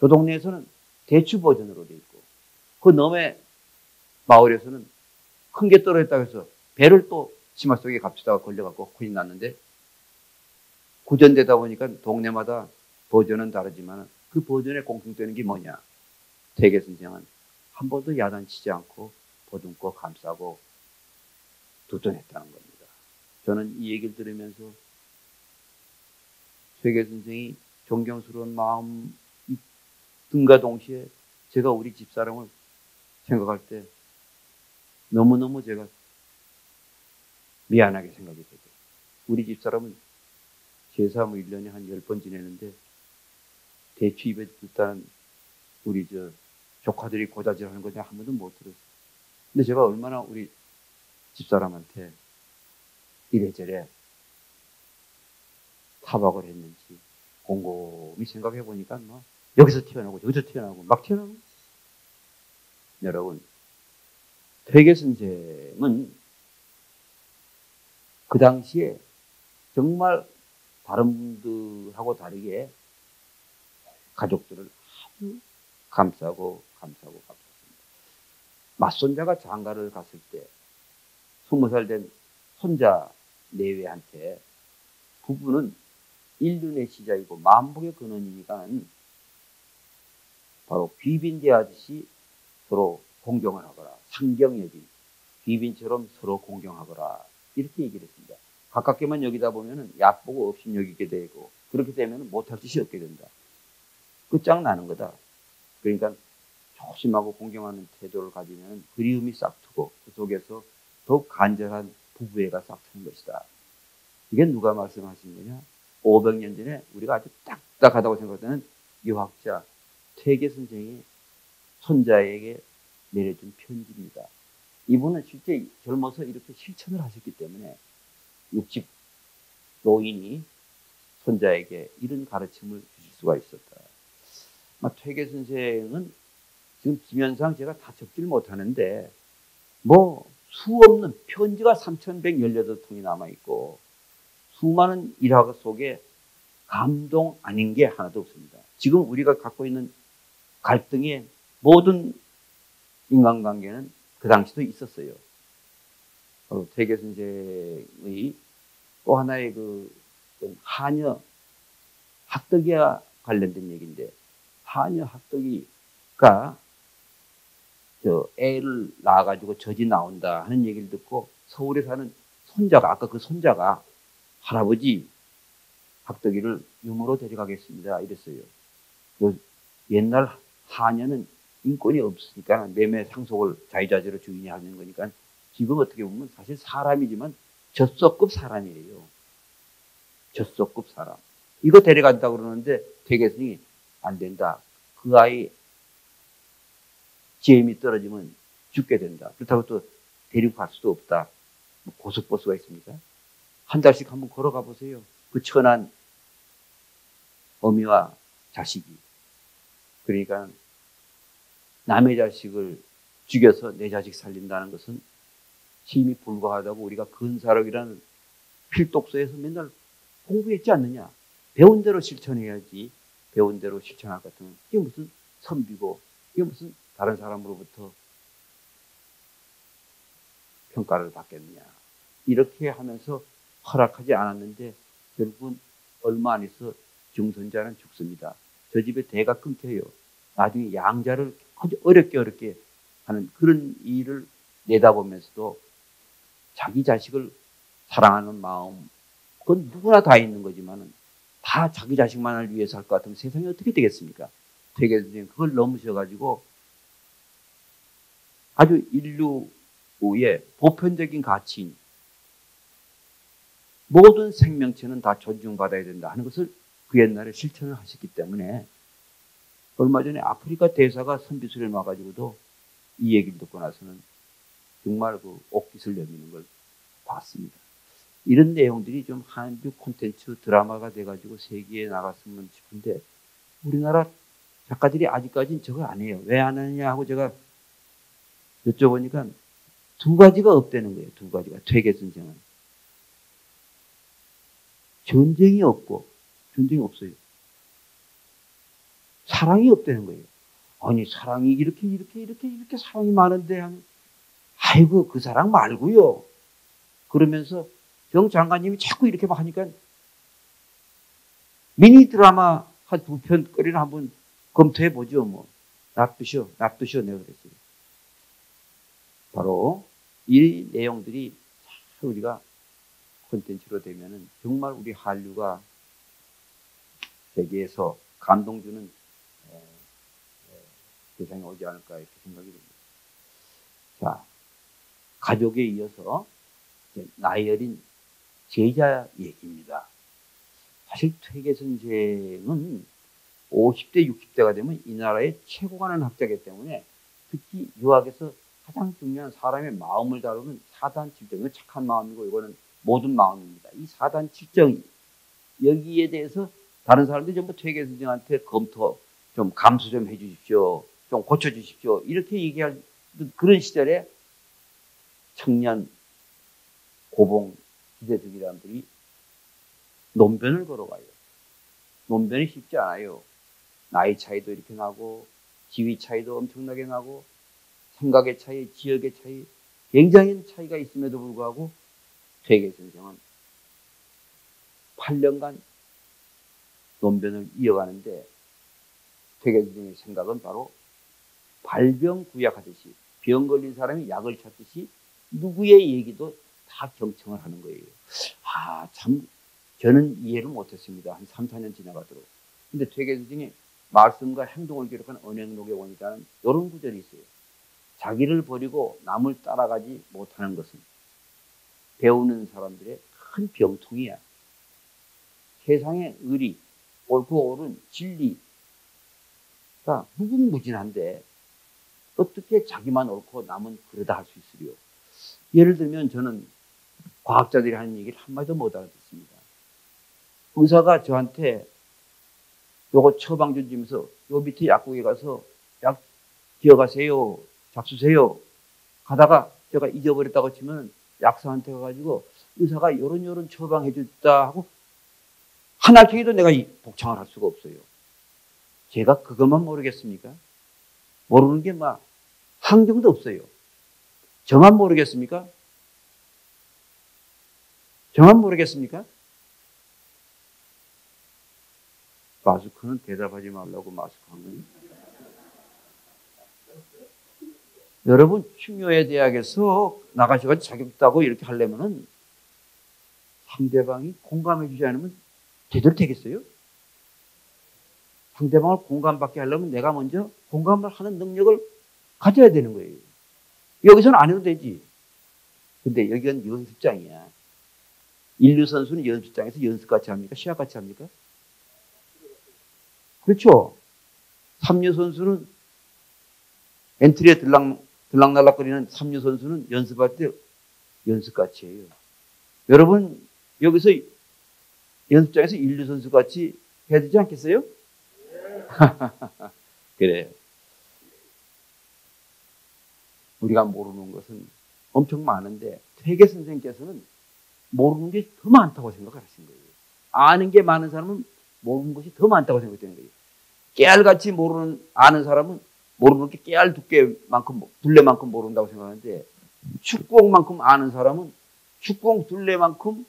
저 동네에서는 대추 버전으로 돼 있고 그 너머의 마을에서는 큰 게 떨어졌다고 해서 배를 또 치마 속에 감추다가 걸려갖고 큰일 났는데 구전되다 보니까 동네마다 버전은 다르지만 그 버전에 공통되는 게 뭐냐? 퇴계 선생은 한 번도 야단치지 않고 보듬고 감싸고 두둔했다는 겁니다. 저는 이 얘기를 들으면서 퇴계 선생이 존경스러운 마음 등과 동시에 제가 우리 집사람을 생각할 때 너무너무 제가 미안하게 생각이 되죠. 우리 집사람은 제사 1년에 한 10번 지내는데 대추 입에 듣다는 우리 조카들이 고자질 하는 거 내가 한 번도 못 들었어요. 근데 제가 얼마나 우리 집사람한테 이래저래 타박을 했는지 곰곰이 생각해 보니까 뭐 여기서 튀어나오고 여기서 튀어나오고 막 튀어나오고. 여러분, 퇴계 선생은 그 당시에 정말 다른 분들하고 다르게 가족들을 아주 감싸고 감쌌습니다. 맞손자가 장가를 갔을 때 20살 된 손자 내외한테 부부는 인륜의 시작이고 만복의 근원이니까 바로 귀빈대하듯이 서로 공경을 하거라. 상경여비. 귀빈처럼 서로 공경하거라. 이렇게 얘기를 했습니다. 가깝게만 여기다 보면 약보고 없인 여기게 되고 그렇게 되면 못할 짓이 없게 된다. 끝장나는 거다. 그러니까 조심하고 공경하는 태도를 가지면 그리움이 싹트고 그 속에서 더욱 간절한 부부애가 싹트는 것이다. 이게 누가 말씀하신 거냐? 500년 전에 우리가 아주 딱딱하다고 생각하는 유학자 퇴계 선생이 손자에게 내려준 편지입니다. 이분은 실제 젊어서 이렇게 실천을 하셨기 때문에 60 노인이 손자에게 이런 가르침을 주실 수가 있었다. 퇴계 선생은 지금 지면상 제가 다 적질 못하는데 뭐 수없는 편지가 3118통이 남아있고 수많은 일화 속에 감동 아닌 게 하나도 없습니다. 지금 우리가 갖고 있는 갈등의 모든 인간관계는 그 당시도 있었어요. 퇴계 선생의 또 하나의 하녀 학덕이와 관련된 얘기인데 하녀 학덕이가 애를 낳아가지고 젖이 나온다 하는 얘기를 듣고 서울에 사는 손자가 아까 그 손자가 할아버지 학덕이를 유모로 데려가겠습니다 이랬어요. 옛날 하녀는 인권이 없으니까 매매 상속을 자유자재로 주인이 하는 거니까 지금 어떻게 보면 사실 사람이지만 젖소급 사람이에요. 젖소급 사람. 이거 데려간다고 그러는데 퇴계선이 안 된다. 그 아이 GM이 떨어지면 죽게 된다. 그렇다고 또 데리고 갈 수도 없다. 고속버스가 있습니까? 한 달씩 한번 걸어가 보세요. 그 천한 어미와 자식이. 그러니까 남의 자식을 죽여서 내 자식 살린다는 것은 힘이 불과하다고 우리가 근사력이라는 필독서에서 맨날 공부했지 않느냐. 배운 대로 실천해야지. 배운 대로 실천할 것 같으면 이게 무슨 선비고 이게 무슨 다른 사람으로부터 평가를 받겠느냐. 이렇게 하면서 허락하지 않았는데 결국은 얼마 안 있어 중선자는 죽습니다. 저 집에 대가 끊겨요. 나중에 양자를 아주 어렵게 하는 그런 일을 내다보면서도 자기 자식을 사랑하는 마음, 그건 누구나 다 있는 거지만은 다 자기 자식만을 위해서 할 것 같으면 세상이 어떻게 되겠습니까? 퇴계 선생님 그걸 넘으셔가지고 아주 인류의 보편적인 가치인 모든 생명체는 다 존중받아야 된다 하는 것을 그 옛날에 실천을 하셨기 때문에 얼마 전에 아프리카 대사가 선비소리를 와가지고도 이 얘기를 듣고 나서는 정말 그 옥깃을 내미는 걸 봤습니다. 이런 내용들이 좀 한류 콘텐츠 드라마가 돼가지고 세계에 나갔으면 싶은데 우리나라 작가들이 아직까지는 저걸 안 해요. 왜 안 하느냐 하고 제가 여쭤보니까 두 가지가 없다는 거예요. 두 가지가. 퇴계 전쟁은. 전쟁이 없고 전쟁이 없어요. 사랑이 없다는 거예요. 아니 사랑이 이렇게 사랑이 많은데 아이고 그 사랑 말고요. 그러면서 정 장관님이 자꾸 이렇게 막 하니까 미니 드라마 한 2편거리를 한번 검토해 보죠. 뭐 납두셔 내가 그랬어요. 바로 이 내용들이 우리가 콘텐츠로 되면은 정말 우리 한류가 세계에서 감동 주는 세상에 오지 않을까 이렇게 생각이 됩니다. 자, 가족에 이어서 나이 어린 제자 얘기입니다. 사실 퇴계 선생은 50대, 60대가 되면 이 나라의 최고 가는 학자이기 때문에 특히 유학에서 가장 중요한 사람의 마음을 다루는 사단 칠정, 이건 착한 마음이고 이거는 모든 마음입니다. 이 사단 칠정 여기에 대해서 다른 사람들이 전부 퇴계 선생한테 검토 좀 감수 좀 해주십시오, 좀 고쳐주십시오 이렇게 얘기할 그런 시절에 청년 고봉 기대주기 사람들이 논변을 걸어가요. 논변이 쉽지 않아요. 나이 차이도 이렇게 나고 지위 차이도 엄청나게 나고 생각의 차이, 지역의 차이, 굉장히 차이가 있음에도 불구하고 퇴계 선생은 8년간 논변을 이어가는데 퇴계 선생의 생각은 바로 발병구약하듯이 병 걸린 사람이 약을 찾듯이 누구의 얘기도 다 경청을 하는 거예요. 아, 참 저는 이해를 못했습니다. 한 3, 4년 지나가도록. 근데 퇴계 선생이 말씀과 행동을 기록한 언행록에 보니까 이런 구절이 있어요. 자기를 버리고 남을 따라가지 못하는 것은 배우는 사람들의 큰 병통이야. 세상의 의리, 옳고 옳은 진리가 무궁무진한데 어떻게 자기만 옳고 남은 그러다 할 수 있으리요. 예를 들면 저는 과학자들이 하는 얘기를 한마디도 못 알아듣습니다. 의사가 저한테 요거 처방 주면서 요 밑에 약국에 가서 약 기어가세요, 잡수세요 가다가 제가 잊어버렸다고 치면 약사한테 가가지고 의사가 요런 처방해 줬다 하고 한 알통에도 내가 복창을 할 수가 없어요. 제가 그것만 모르겠습니까? 모르는 게 막 한경도 없어요. 저만 모르겠습니까? 저만 모르겠습니까? 마스크는 대답하지 말라고 마스크 한 거예요. 여러분 충효의 대학에서 나가셔가지고 자격 따고 이렇게 하려면은 상대방이 공감해 주지 않으면 제대로 되겠어요? 상대방을 공감받게 하려면 내가 먼저 공감을 하는 능력을 가져야 되는 거예요. 여기서는 안 해도 되지. 근데 여기는 연습장이야. 인류 선수는 연습장에서 연습같이 합니까? 시합같이 합니까? 그렇죠. 삼류 선수는 엔트리에 들락날락거리는 삼류 선수는 연습할 때 연습같이 해요. 여러분 여기서 연습장에서 인류 선수같이 해야 되지 않겠어요? 그래요. 우리가 모르는 것은 엄청 많은데 퇴계 선생님께서는 모르는 게 더 많다고 생각하신 거예요. 아는 게 많은 사람은 모르는 것이 더 많다고 생각되는 거예요. 깨알같이 아는 사람은 모르는 게 깨알 둘레만큼 모른다고 생각하는데, 축구공만큼 아는 사람은 축구공 둘레만큼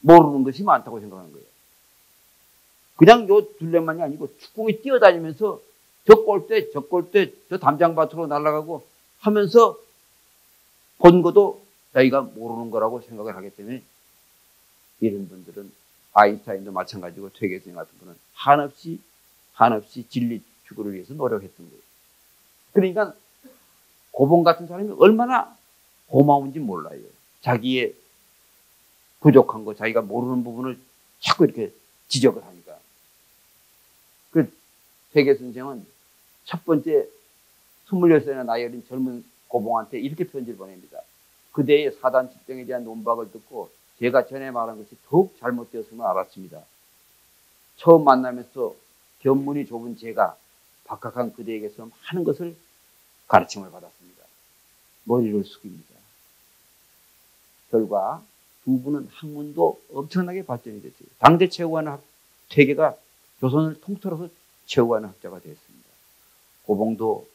모르는 것이 많다고 생각하는 거예요. 그냥 요 둘레만이 아니고 축구공이 뛰어다니면서 저 골대, 저 담장밭으로 날아가고 하면서 본 것도 자기가 모르는 거라고 생각을 하기 때문에, 이런 분들은 아인슈타인도 마찬가지고 퇴계선 같은 분은 한없이 진리 추구를 위해서 노력했던 거예요. 그러니까 고봉 같은 사람이 얼마나 고마운지 몰라요. 자기의 부족한 거, 자기가 모르는 부분을 자꾸 이렇게 지적을 하니까. 그 퇴계 선생은 첫 번째 26살이나 나이 어린 젊은 고봉한테 이렇게 편지를 보냅니다. 그대의 사단 집정에 대한 논박을 듣고 제가 전에 말한 것이 더욱 잘못되었음을 알았습니다. 처음 만나면서 견문이 좁은 제가 박학한 그대에게서 많은 것을 가르침을 받았습니다. 머리를 숙입니다. 결과 두 분은 학문도 엄청나게 발전이 됐어요. 당대 최고하는 퇴계가 조선을 통틀어서 최고하는 학자가 되었습니다. 고봉도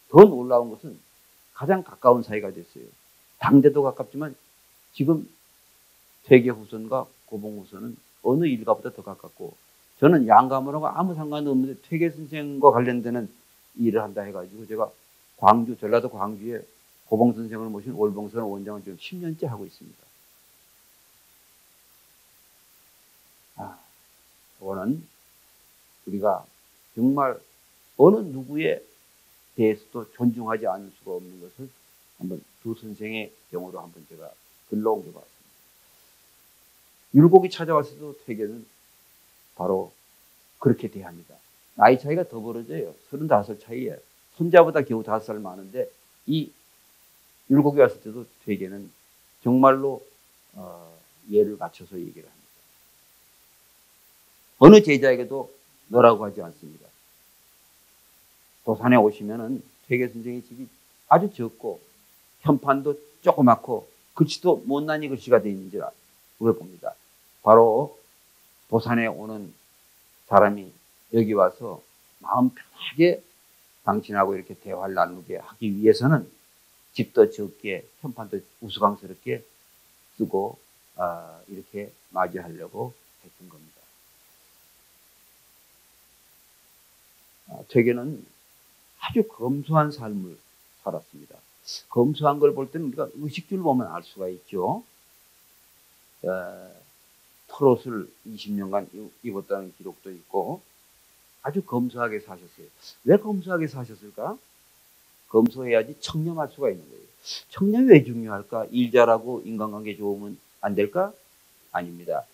더 놀라운 것은 가장 가까운 사이가 됐어요. 당대도 가깝지만 지금 퇴계 후손과 고봉 후손은 어느 일가보다 더 가깝고, 저는 양가문하고 아무 상관도 없는데 퇴계 선생과 관련되는 일을 한다 해가지고 제가 전라도 광주에 고봉 선생을 모신 월봉선 원장을 지금 10년째 하고 있습니다. 저는 우리가 정말 어느 누구에 대해서도 존중하지 않을 수가 없는 것을 한번 두 선생의 경우로 한번 제가 글로 옮겨봤습니다. 율곡이 찾아왔을 때도 퇴계는 바로 그렇게 대합니다. 나이 차이가 더 벌어져요. 35살 차이에 손자보다 겨우 5살 많은데, 이 율곡이 왔을 때도 퇴계는 정말로 예를 갖춰서 얘기를 합니다. 어느 제자에게도 너라고 하지 않습니다. 도산에 오시면은 퇴계 선생의 집이 아주 적고 현판도 조그맣고 글씨도 못난이 글씨가 되어 있는지 그걸 봅니다. 바로 도산에 오는 사람이 여기 와서 마음 편하게 당신하고 이렇게 대화를 나누게 하기 위해서는 집도 적게 현판도 우스꽝스럽게 쓰고 이렇게 맞이하려고 했던 겁니다. 퇴계는 아주 검소한 삶을 살았습니다. 검소한 걸 볼 때는 우리가 의식주를 보면 알 수가 있죠. 털옷을 20년간 입었다는 기록도 있고 아주 검소하게 사셨어요. 왜 검소하게 사셨을까? 검소해야지 청렴할 수가 있는 거예요. 청렴이 왜 중요할까? 일 잘하고 인간관계 좋으면 안 될까? 아닙니다.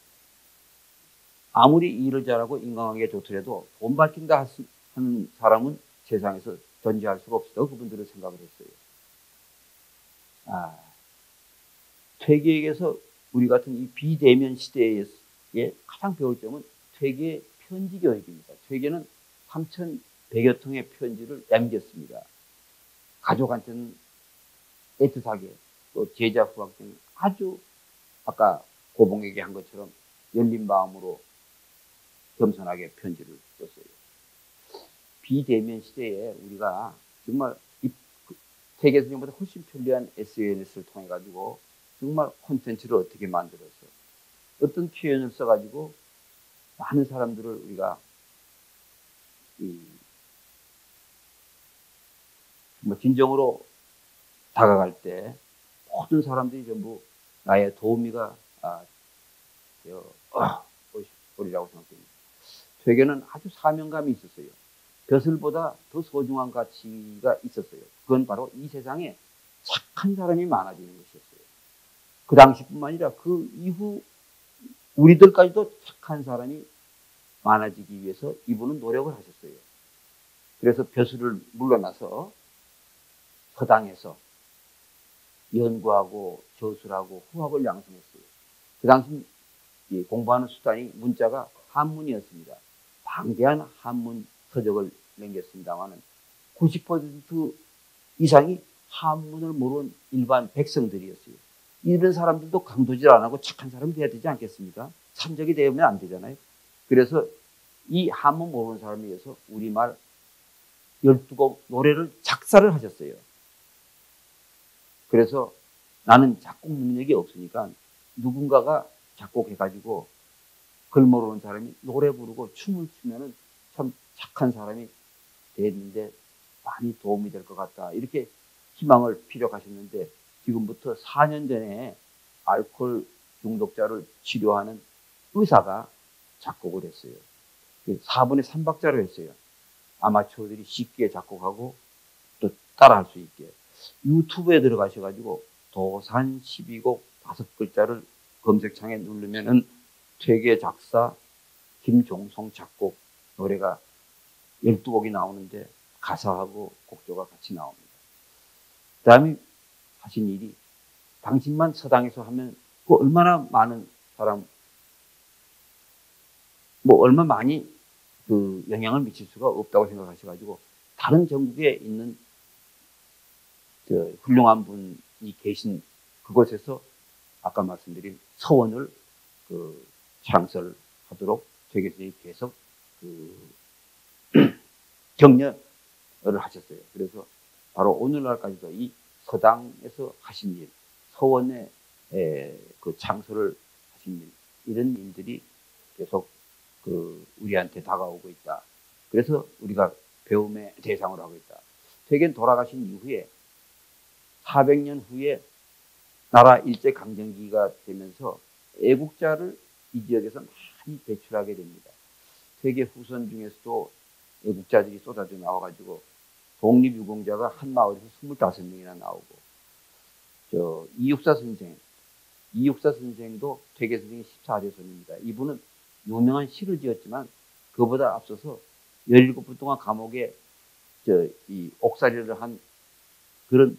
아무리 일을 잘하고 인간관계가 좋더라도 돈 밝힌다 하는 사람은 세상에서 존재할 수가 없다고 그분들은 생각을 했어요. 퇴계에게서 우리 같은 이 비대면 시대에 가장 배울 점은 퇴계의 편지 교육입니다. 퇴계는 3,100여 통의 편지를 남겼습니다. 가족한테는 애틋하게, 또 제자 후학들은 아주 아까 고봉에게 한 것처럼 열린 마음으로 겸손하게 편지를 썼어요. 비대면 시대에 우리가 정말 퇴계 선생보다 훨씬 편리한 SNS를 통해 가지고 정말 콘텐츠를 어떻게 만들어서 어떤 표현을 써가지고 많은 사람들을 우리가 진정으로 다가갈 때 모든 사람들이 전부 나의 도우미가 되어버리라고 생각됩니다. 퇴계는 아주 사명감이 있었어요. 벼슬보다 더 소중한 가치가 있었어요. 그건 바로 이 세상에 착한 사람이 많아지는 것이었어요. 그 당시뿐만 아니라 그 이후 우리들까지도 착한 사람이 많아지기 위해서 이분은 노력을 하셨어요. 그래서 벼슬을 물러나서 서당에서 연구하고 저술하고 후학을 양성했어요. 그 당시 공부하는 수단이 문자가 한문이었습니다. 방대한 한문 서적을 남겼습니다만 90% 이상이 한문을 모르는 일반 백성들이었어요. 이런 사람들도 강도질 안 하고 착한 사람이 돼야 되지 않겠습니까? 산적이 되면 안 되잖아요. 그래서 이 한문 모르는 사람을 위해서 우리말 12곡 노래를 작사를 하셨어요. 그래서 나는 작곡 능력이 없으니까 누군가가 작곡해가지고 글 모르는 사람이 노래 부르고 춤을 추면은 참 착한 사람이 됐는데 많이 도움이 될 것 같다. 이렇게 희망을 피력하셨는데 지금부터 4년 전에 알코올 중독자를 치료하는 의사가 작곡을 했어요. 4분의 3박자로 했어요. 아마추어들이 쉽게 작곡하고 또 따라할 수 있게. 유튜브에 들어가셔가지고 도산 12곡 5글자를 검색창에 누르면은 퇴계 작사, 김종성 작곡 노래가 12곡이 나오는데 가사하고 곡조가 같이 나옵니다. 그 다음에 하신 일이 당신만 서당에서 하면 그 얼마나 많은 사람, 뭐 얼마 많이 그 영향을 미칠 수가 없다고 생각하셔가지고 다른 전국에 있는 훌륭한 분이 계신 그곳에서 아까 말씀드린 서원을 창설하도록 퇴계 선생님이 계속 격려를 하셨어요. 그래서 바로 오늘날까지도 이 서당에서 하신 일, 서원의 창설을 하신 일, 이런 일들이 계속 우리한테 다가오고 있다. 그래서 우리가 배움의 대상으로 하고 있다. 퇴계는 돌아가신 이후에 400년 후에 나라 일제강점기가 되면서 애국자를 이 지역에서 많이 배출하게 됩니다. 세계 후손 중에서도 애국자들이 쏟아져 나와가지고 독립유공자가 한 마을에서 25명이나 나오고, 이육사 선생도 퇴계 선생이 14대 손입니다. 이분은 유명한 시를 지었지만 그보다 앞서서 17분 동안 감옥에 이 옥살이를 한 그런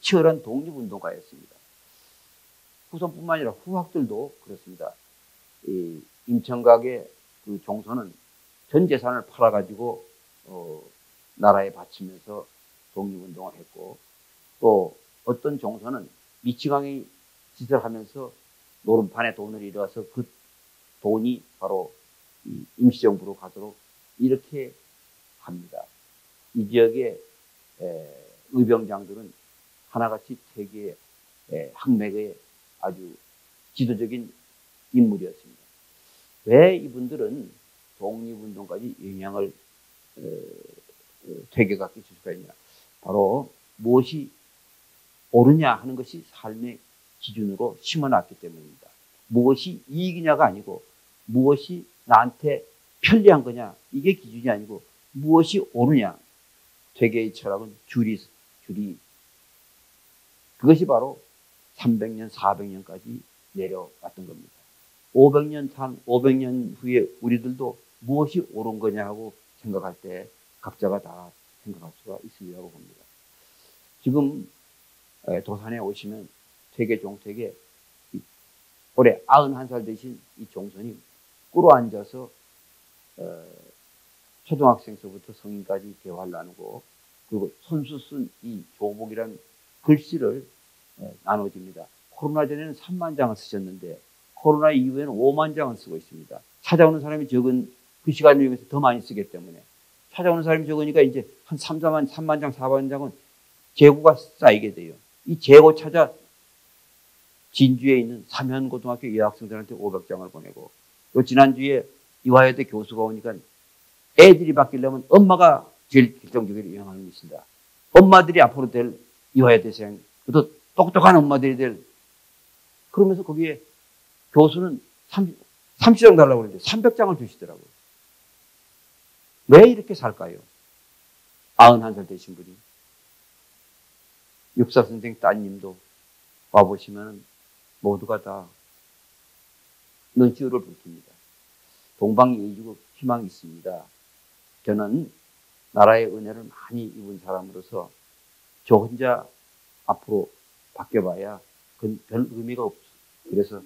치열한 독립운동가였습니다. 후손뿐만 아니라 후학들도 그렇습니다. 이 임청각의 그 종선은 전 재산을 팔아가지고 나라에 바치면서 독립운동을 했고, 또 어떤 종선은 미치광이 짓을 하면서 노름판에 돈을 잃어서 그 돈이 바로 임시정부로 가도록 이렇게 합니다. 이 지역의 의병장들은 하나같이 세계의 항맥의 아주 지도적인 인물이었습니다. 왜 이분들은 독립운동까지 영향을 퇴계가 끼칠 수가 있냐? 바로 무엇이 옳으냐 하는 것이 삶의 기준으로 심어놨기 때문입니다. 무엇이 이익이냐가 아니고 무엇이 나한테 편리한 거냐, 이게 기준이 아니고 무엇이 옳으냐. 퇴계의 철학은 줄이 그것이 바로 300년, 400년까지 내려왔던 겁니다. 500년 후에 우리들도 무엇이 옳은 거냐 하고 생각할 때 각자가 다 생각할 수가 있으리라고 봅니다. 지금 도산에 오시면 퇴계 종택에 올해 91살 되신 이 종선이 꿇어 앉아서 초등학생서부터 성인까지 대화를 나누고, 그리고 손수 쓴 이 조복이라는 글씨를 나눠줍니다. 코로나 전에는 3만 장을 쓰셨는데 코로나 이후에는 5만 장을 쓰고 있습니다. 찾아오는 사람이 적은 그 시간을 이용해서 더 많이 쓰기 때문에 찾아오는 사람이 적으니까 이제 한 3만 장, 4만 장은 재고가 쌓이게 돼요. 이 재고 찾아 진주에 있는 삼현고등학교 여학생들한테 500장을 보내고, 또 지난주에 이화여대 교수가 오니까 애들이 바뀌려면 엄마가 제일 결정적인 영향을 미친다. 엄마들이 앞으로 될 이화여대생, 또 똑똑한 엄마들이 될, 그러면서 거기에 교수는 30장 달라고 그러는데 300장을 주시더라고요. 왜 이렇게 살까요? 91살 되신 분이. 육사 선생 따님도 와보시면 모두가 다 눈시울을 붉힙니다. 동방예의지고 희망이 있습니다. 저는 나라의 은혜를 많이 입은 사람으로서 저 혼자 앞으로 바뀌어봐야 그건 별 의미가 없어요. 그래서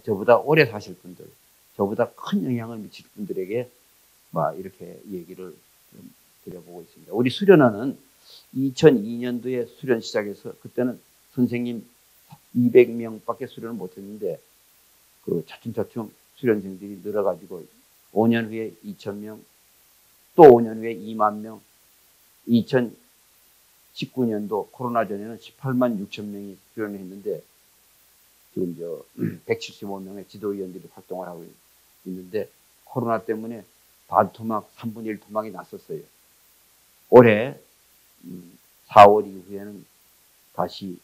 저보다 오래 사실 분들, 저보다 큰 영향을 미칠 분들에게 막 이렇게 얘기를 좀 드려보고 있습니다. 우리 수련회는 2002년도에 수련 시작해서 그때는 선생님 200명밖에 수련을 못했는데 그 차츰차츰 수련생들이 늘어가지고 5년 후에 2,000명, 또 5년 후에 2만 명, 2019년도 코로나 전에는 18만 6천 명이 수련을 했는데 지금 175명의 지도위원들이 활동을 하고 있는데 코로나 때문에 반토막, 3분의 1 토막이 났었어요. 올해 4월 이후에는 다시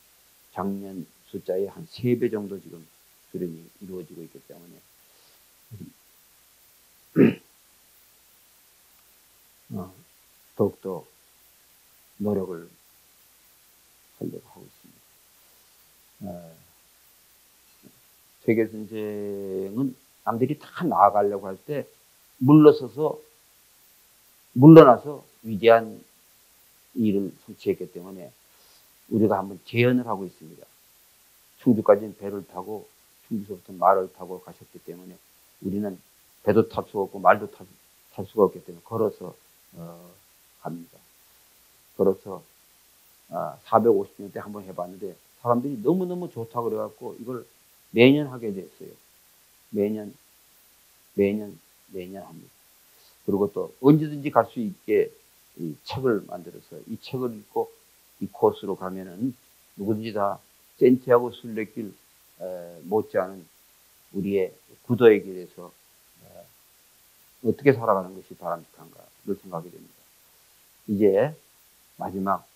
작년 숫자의 한 3배 정도 지금 수련이 이루어지고 있기 때문에 더욱더 노력을 하려고 하고 있습니다. 세계선생은 남들이 다 나아가려고 할 때 물러나서 위대한 일을 성취했기 때문에 우리가 한번 재현을 하고 있습니다. 충주까지는 배를 타고 충주서부터 말을 타고 가셨기 때문에 우리는 배도 탈 수가 없고 말도 탈 수가 없기 때문에 걸어서 갑니다. 걸어서 450년 때 한번 해봤는데 사람들이 너무너무 좋다고 그래갖고 이걸 매년 하게 됐어요. 매년 합니다. 그리고 또 언제든지 갈 수 있게 이 책을 만들어서 이 책을 읽고 이 코스로 가면은 누구든지 다 센티아고 순례길 못지않은 우리의 구도의 길에서 어떻게 살아가는 것이 바람직한가를 생각하게 됩니다. 이제 마지막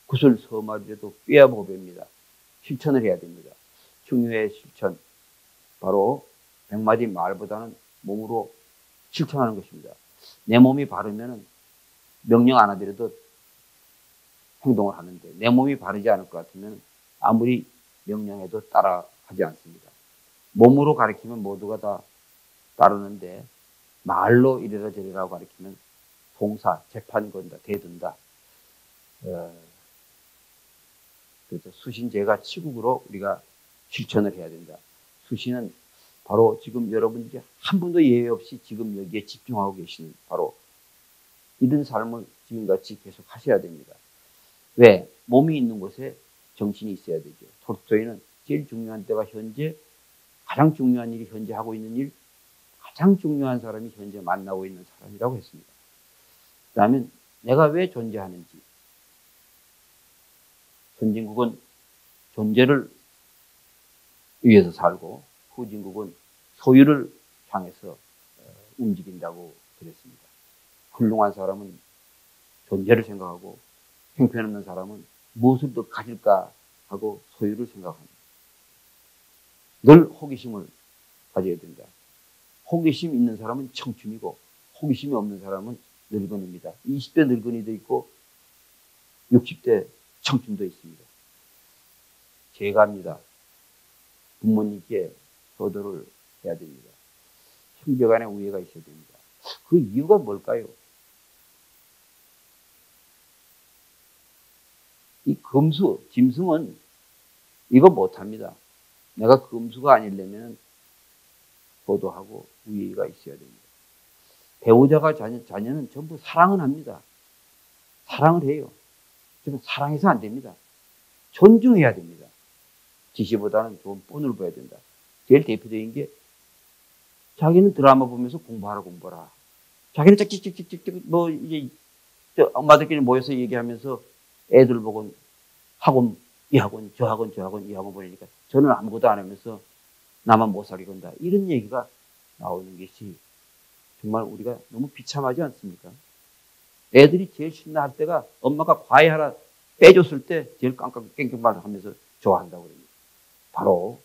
구슬 서말이라도 꿰어보렵니다. 실천을 해야 됩니다. 중요의 실천, 바로 100마디 말보다는 몸으로 실천하는 것입니다. 내 몸이 바르면 명령 안 하더라도 행동을 하는데 내 몸이 바르지 않을 것 같으면 아무리 명령해도 따라하지 않습니다. 몸으로 가르치면 모두가 다 따르는데 말로 이래라 저래라고 가르치면 동사, 재판 건다, 대든다. 그래서 수신제가 치국으로 우리가 실천을 해야 된다. 수신은 바로 지금 여러분 중에 한 분도 예외 없이 지금 여기에 집중하고 계시는 바로 이런 삶을 지금같이 계속 하셔야 됩니다. 왜? 몸이 있는 곳에 정신이 있어야 되죠. 톨스토이는 제일 중요한 때가 현재, 가장 중요한 일이 현재 하고 있는 일, 가장 중요한 사람이 현재 만나고 있는 사람이라고 했습니다. 그 다음에 내가 왜 존재하는지. 선진국은 존재를 위해서 살고 후진국은 소유를 향해서 움직인다고 그랬습니다. 훌륭한 사람은 존재를 생각하고 형편없는 사람은 무엇을 더 가질까 하고 소유를 생각합니다. 늘 호기심을 가져야 된다. 호기심 있는 사람은 청춘이고 호기심이 없는 사람은 늙은이입니다. 20대 늙은이도 있고 60대 청춘도 있습니다. 제가 합니다. 부모님께 효도를 해야 됩니다. 형제간의 우애가 있어야 됩니다. 그 이유가 뭘까요? 이 금수, 짐승은 이거 못합니다. 내가 금수가 아니려면 효도하고 우애가 있어야 됩니다. 배우자가 자녀는 전부 사랑은 합니다. 사랑을 해요. 좀 사랑해서 안 됩니다. 존중해야 됩니다. 지시보다는 좀 뻔을 봐야 된다. 제일 대표적인 게 자기는 드라마 보면서 공부하라. 자기는 찍찍찍찍찍 뭐 이제 엄마들끼리 모여서 얘기하면서 애들 보고 학원, 이 학원, 저 학원, 저 학원, 이 학원 보내니까 저는 아무것도 안 하면서 나만 못 살게 건다. 이런 얘기가 나오는 것이 정말 우리가 너무 비참하지 않습니까? 애들이 제일 신나할 때가 엄마가 과외 하나 빼줬을 때 제일 깽깽말 하면서 좋아한다고 그럽니다. 바로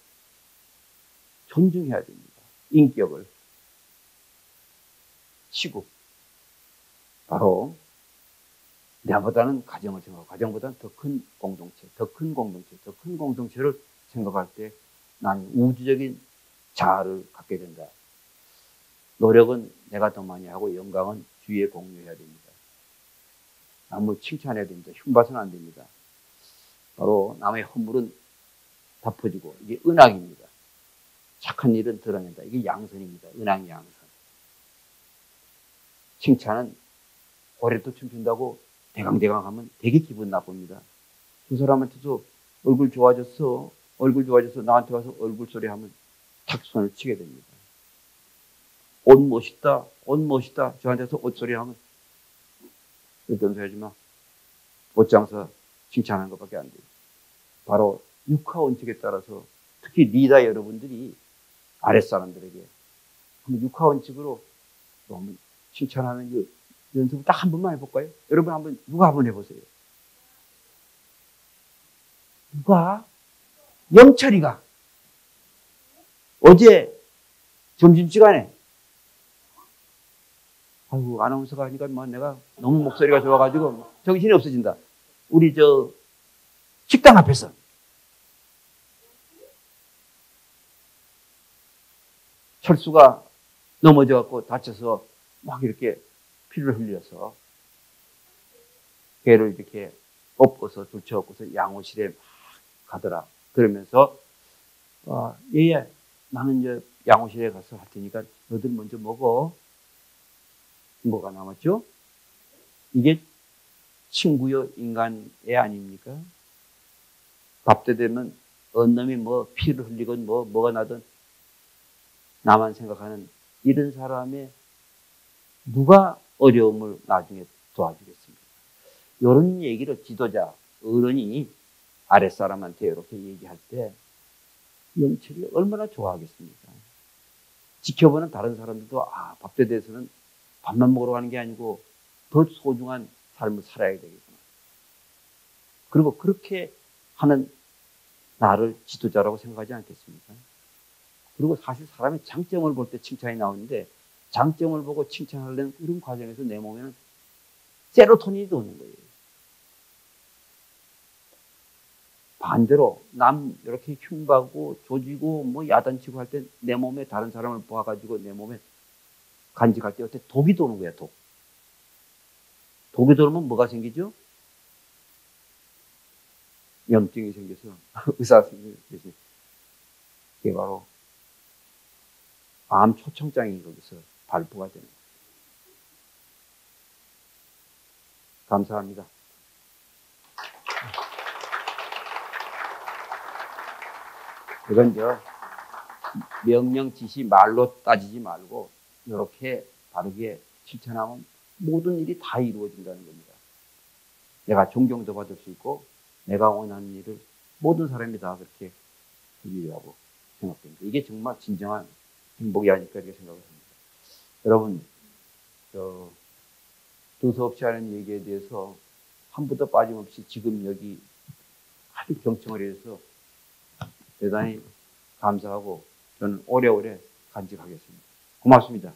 존중해야 됩니다. 인격을. 시국. 바로 나보다는 가정을 생각하고 가정보다는 더 큰 공동체, 더 큰 공동체를 생각할 때 난 우주적인 자아를 갖게 된다. 노력은 내가 더 많이 하고 영광은 주위에 공유해야 됩니다. 남을 칭찬해야 됩니다. 흉봐서는 안 됩니다. 바로 남의 허물은 덮어지고 이게 은학입니다. 착한 일은 드러낸다. 이게 양선입니다. 은학 양선. 칭찬은 고래도 춤춘다고 대강대강 하면 되게 기분 나쁩니다. 두 사람한테도 얼굴 좋아졌어 나한테 와서 얼굴 소리 하면 탁 손을 치게 됩니다. 옷 멋있다, 옷 멋있다. 저한테서 옷 소리 하면 어떤 소리 하지 마. 옷장사 칭찬하는 것밖에 안 돼요. 바로 육하 원칙에 따라서 특히 리더 여러분들이 아랫사람들에게 한번 육하 원칙으로 한번 칭찬하는 연습을 딱 한 번만 해볼까요? 여러분 누가 한번 해보세요. 누가? 영철이가 어제 점심시간에 아이고 아나운서가 하니까 뭐 내가 너무 목소리가 좋아가지고 정신이 없어진다. 우리 식당 앞에서 철수가 넘어져갖고 다쳐서 막 이렇게 피를 흘려서 걔를 이렇게 업고서 둘쳐업고서 양호실에 막 가더라. 그러면서 얘야 나는 이제 양호실에 가서 할 테니까 너들 먼저 먹어. 뭐가 남았죠? 이게 친구요 인간애 아닙니까? 밥 때 되면 어느 놈이 뭐 피를 흘리건 뭐가 나든 나만 생각하는 이런 사람의 누가 어려움을 나중에 도와주겠습니까? 이런 얘기를 지도자, 어른이 아랫사람한테 이렇게 얘기할 때 영철이 얼마나 좋아하겠습니까? 지켜보는 다른 사람들도 밥 때 돼서는 밥만 먹으러 가는 게 아니고 더 소중한 삶을 살아야 되겠구나. 그리고 그렇게 하는 나를 지도자라고 생각하지 않겠습니까? 그리고 사실 사람의 장점을 볼 때 칭찬이 나오는데 장점을 보고 칭찬하려는 이런 과정에서 내 몸에는 세로토닌이 도는 거예요. 반대로 남 이렇게 흉보고 조지고 뭐 야단치고 할 때 내 몸에 다른 사람을 보아가지고 내 몸에 간직할 때 어때 독이 도는 거야. 독이 돌면 뭐가 생기죠? 염증이 생겨서 의사 선생님이 이게 바로 암 초청장이 거기서 발부가 되는 거예요. 감사합니다. 이건 명령 지시 말로 따지지 말고 이렇게 바르게 실천하면 모든 일이 다 이루어진다는 겁니다. 내가 존경도 받을 수 있고 내가 원하는 일을 모든 사람이 다 그렇게 이루라고 생각됩니다. 이게 정말 진정한 행복이 아닐까 이렇게 생각을 합니다. 여러분, 두서없이 하는 얘기에 대해서 한 분도 빠짐없이 지금 여기 아주 경청을 해서 대단히 감사하고 저는 오래오래 간직하겠습니다. 고맙습니다.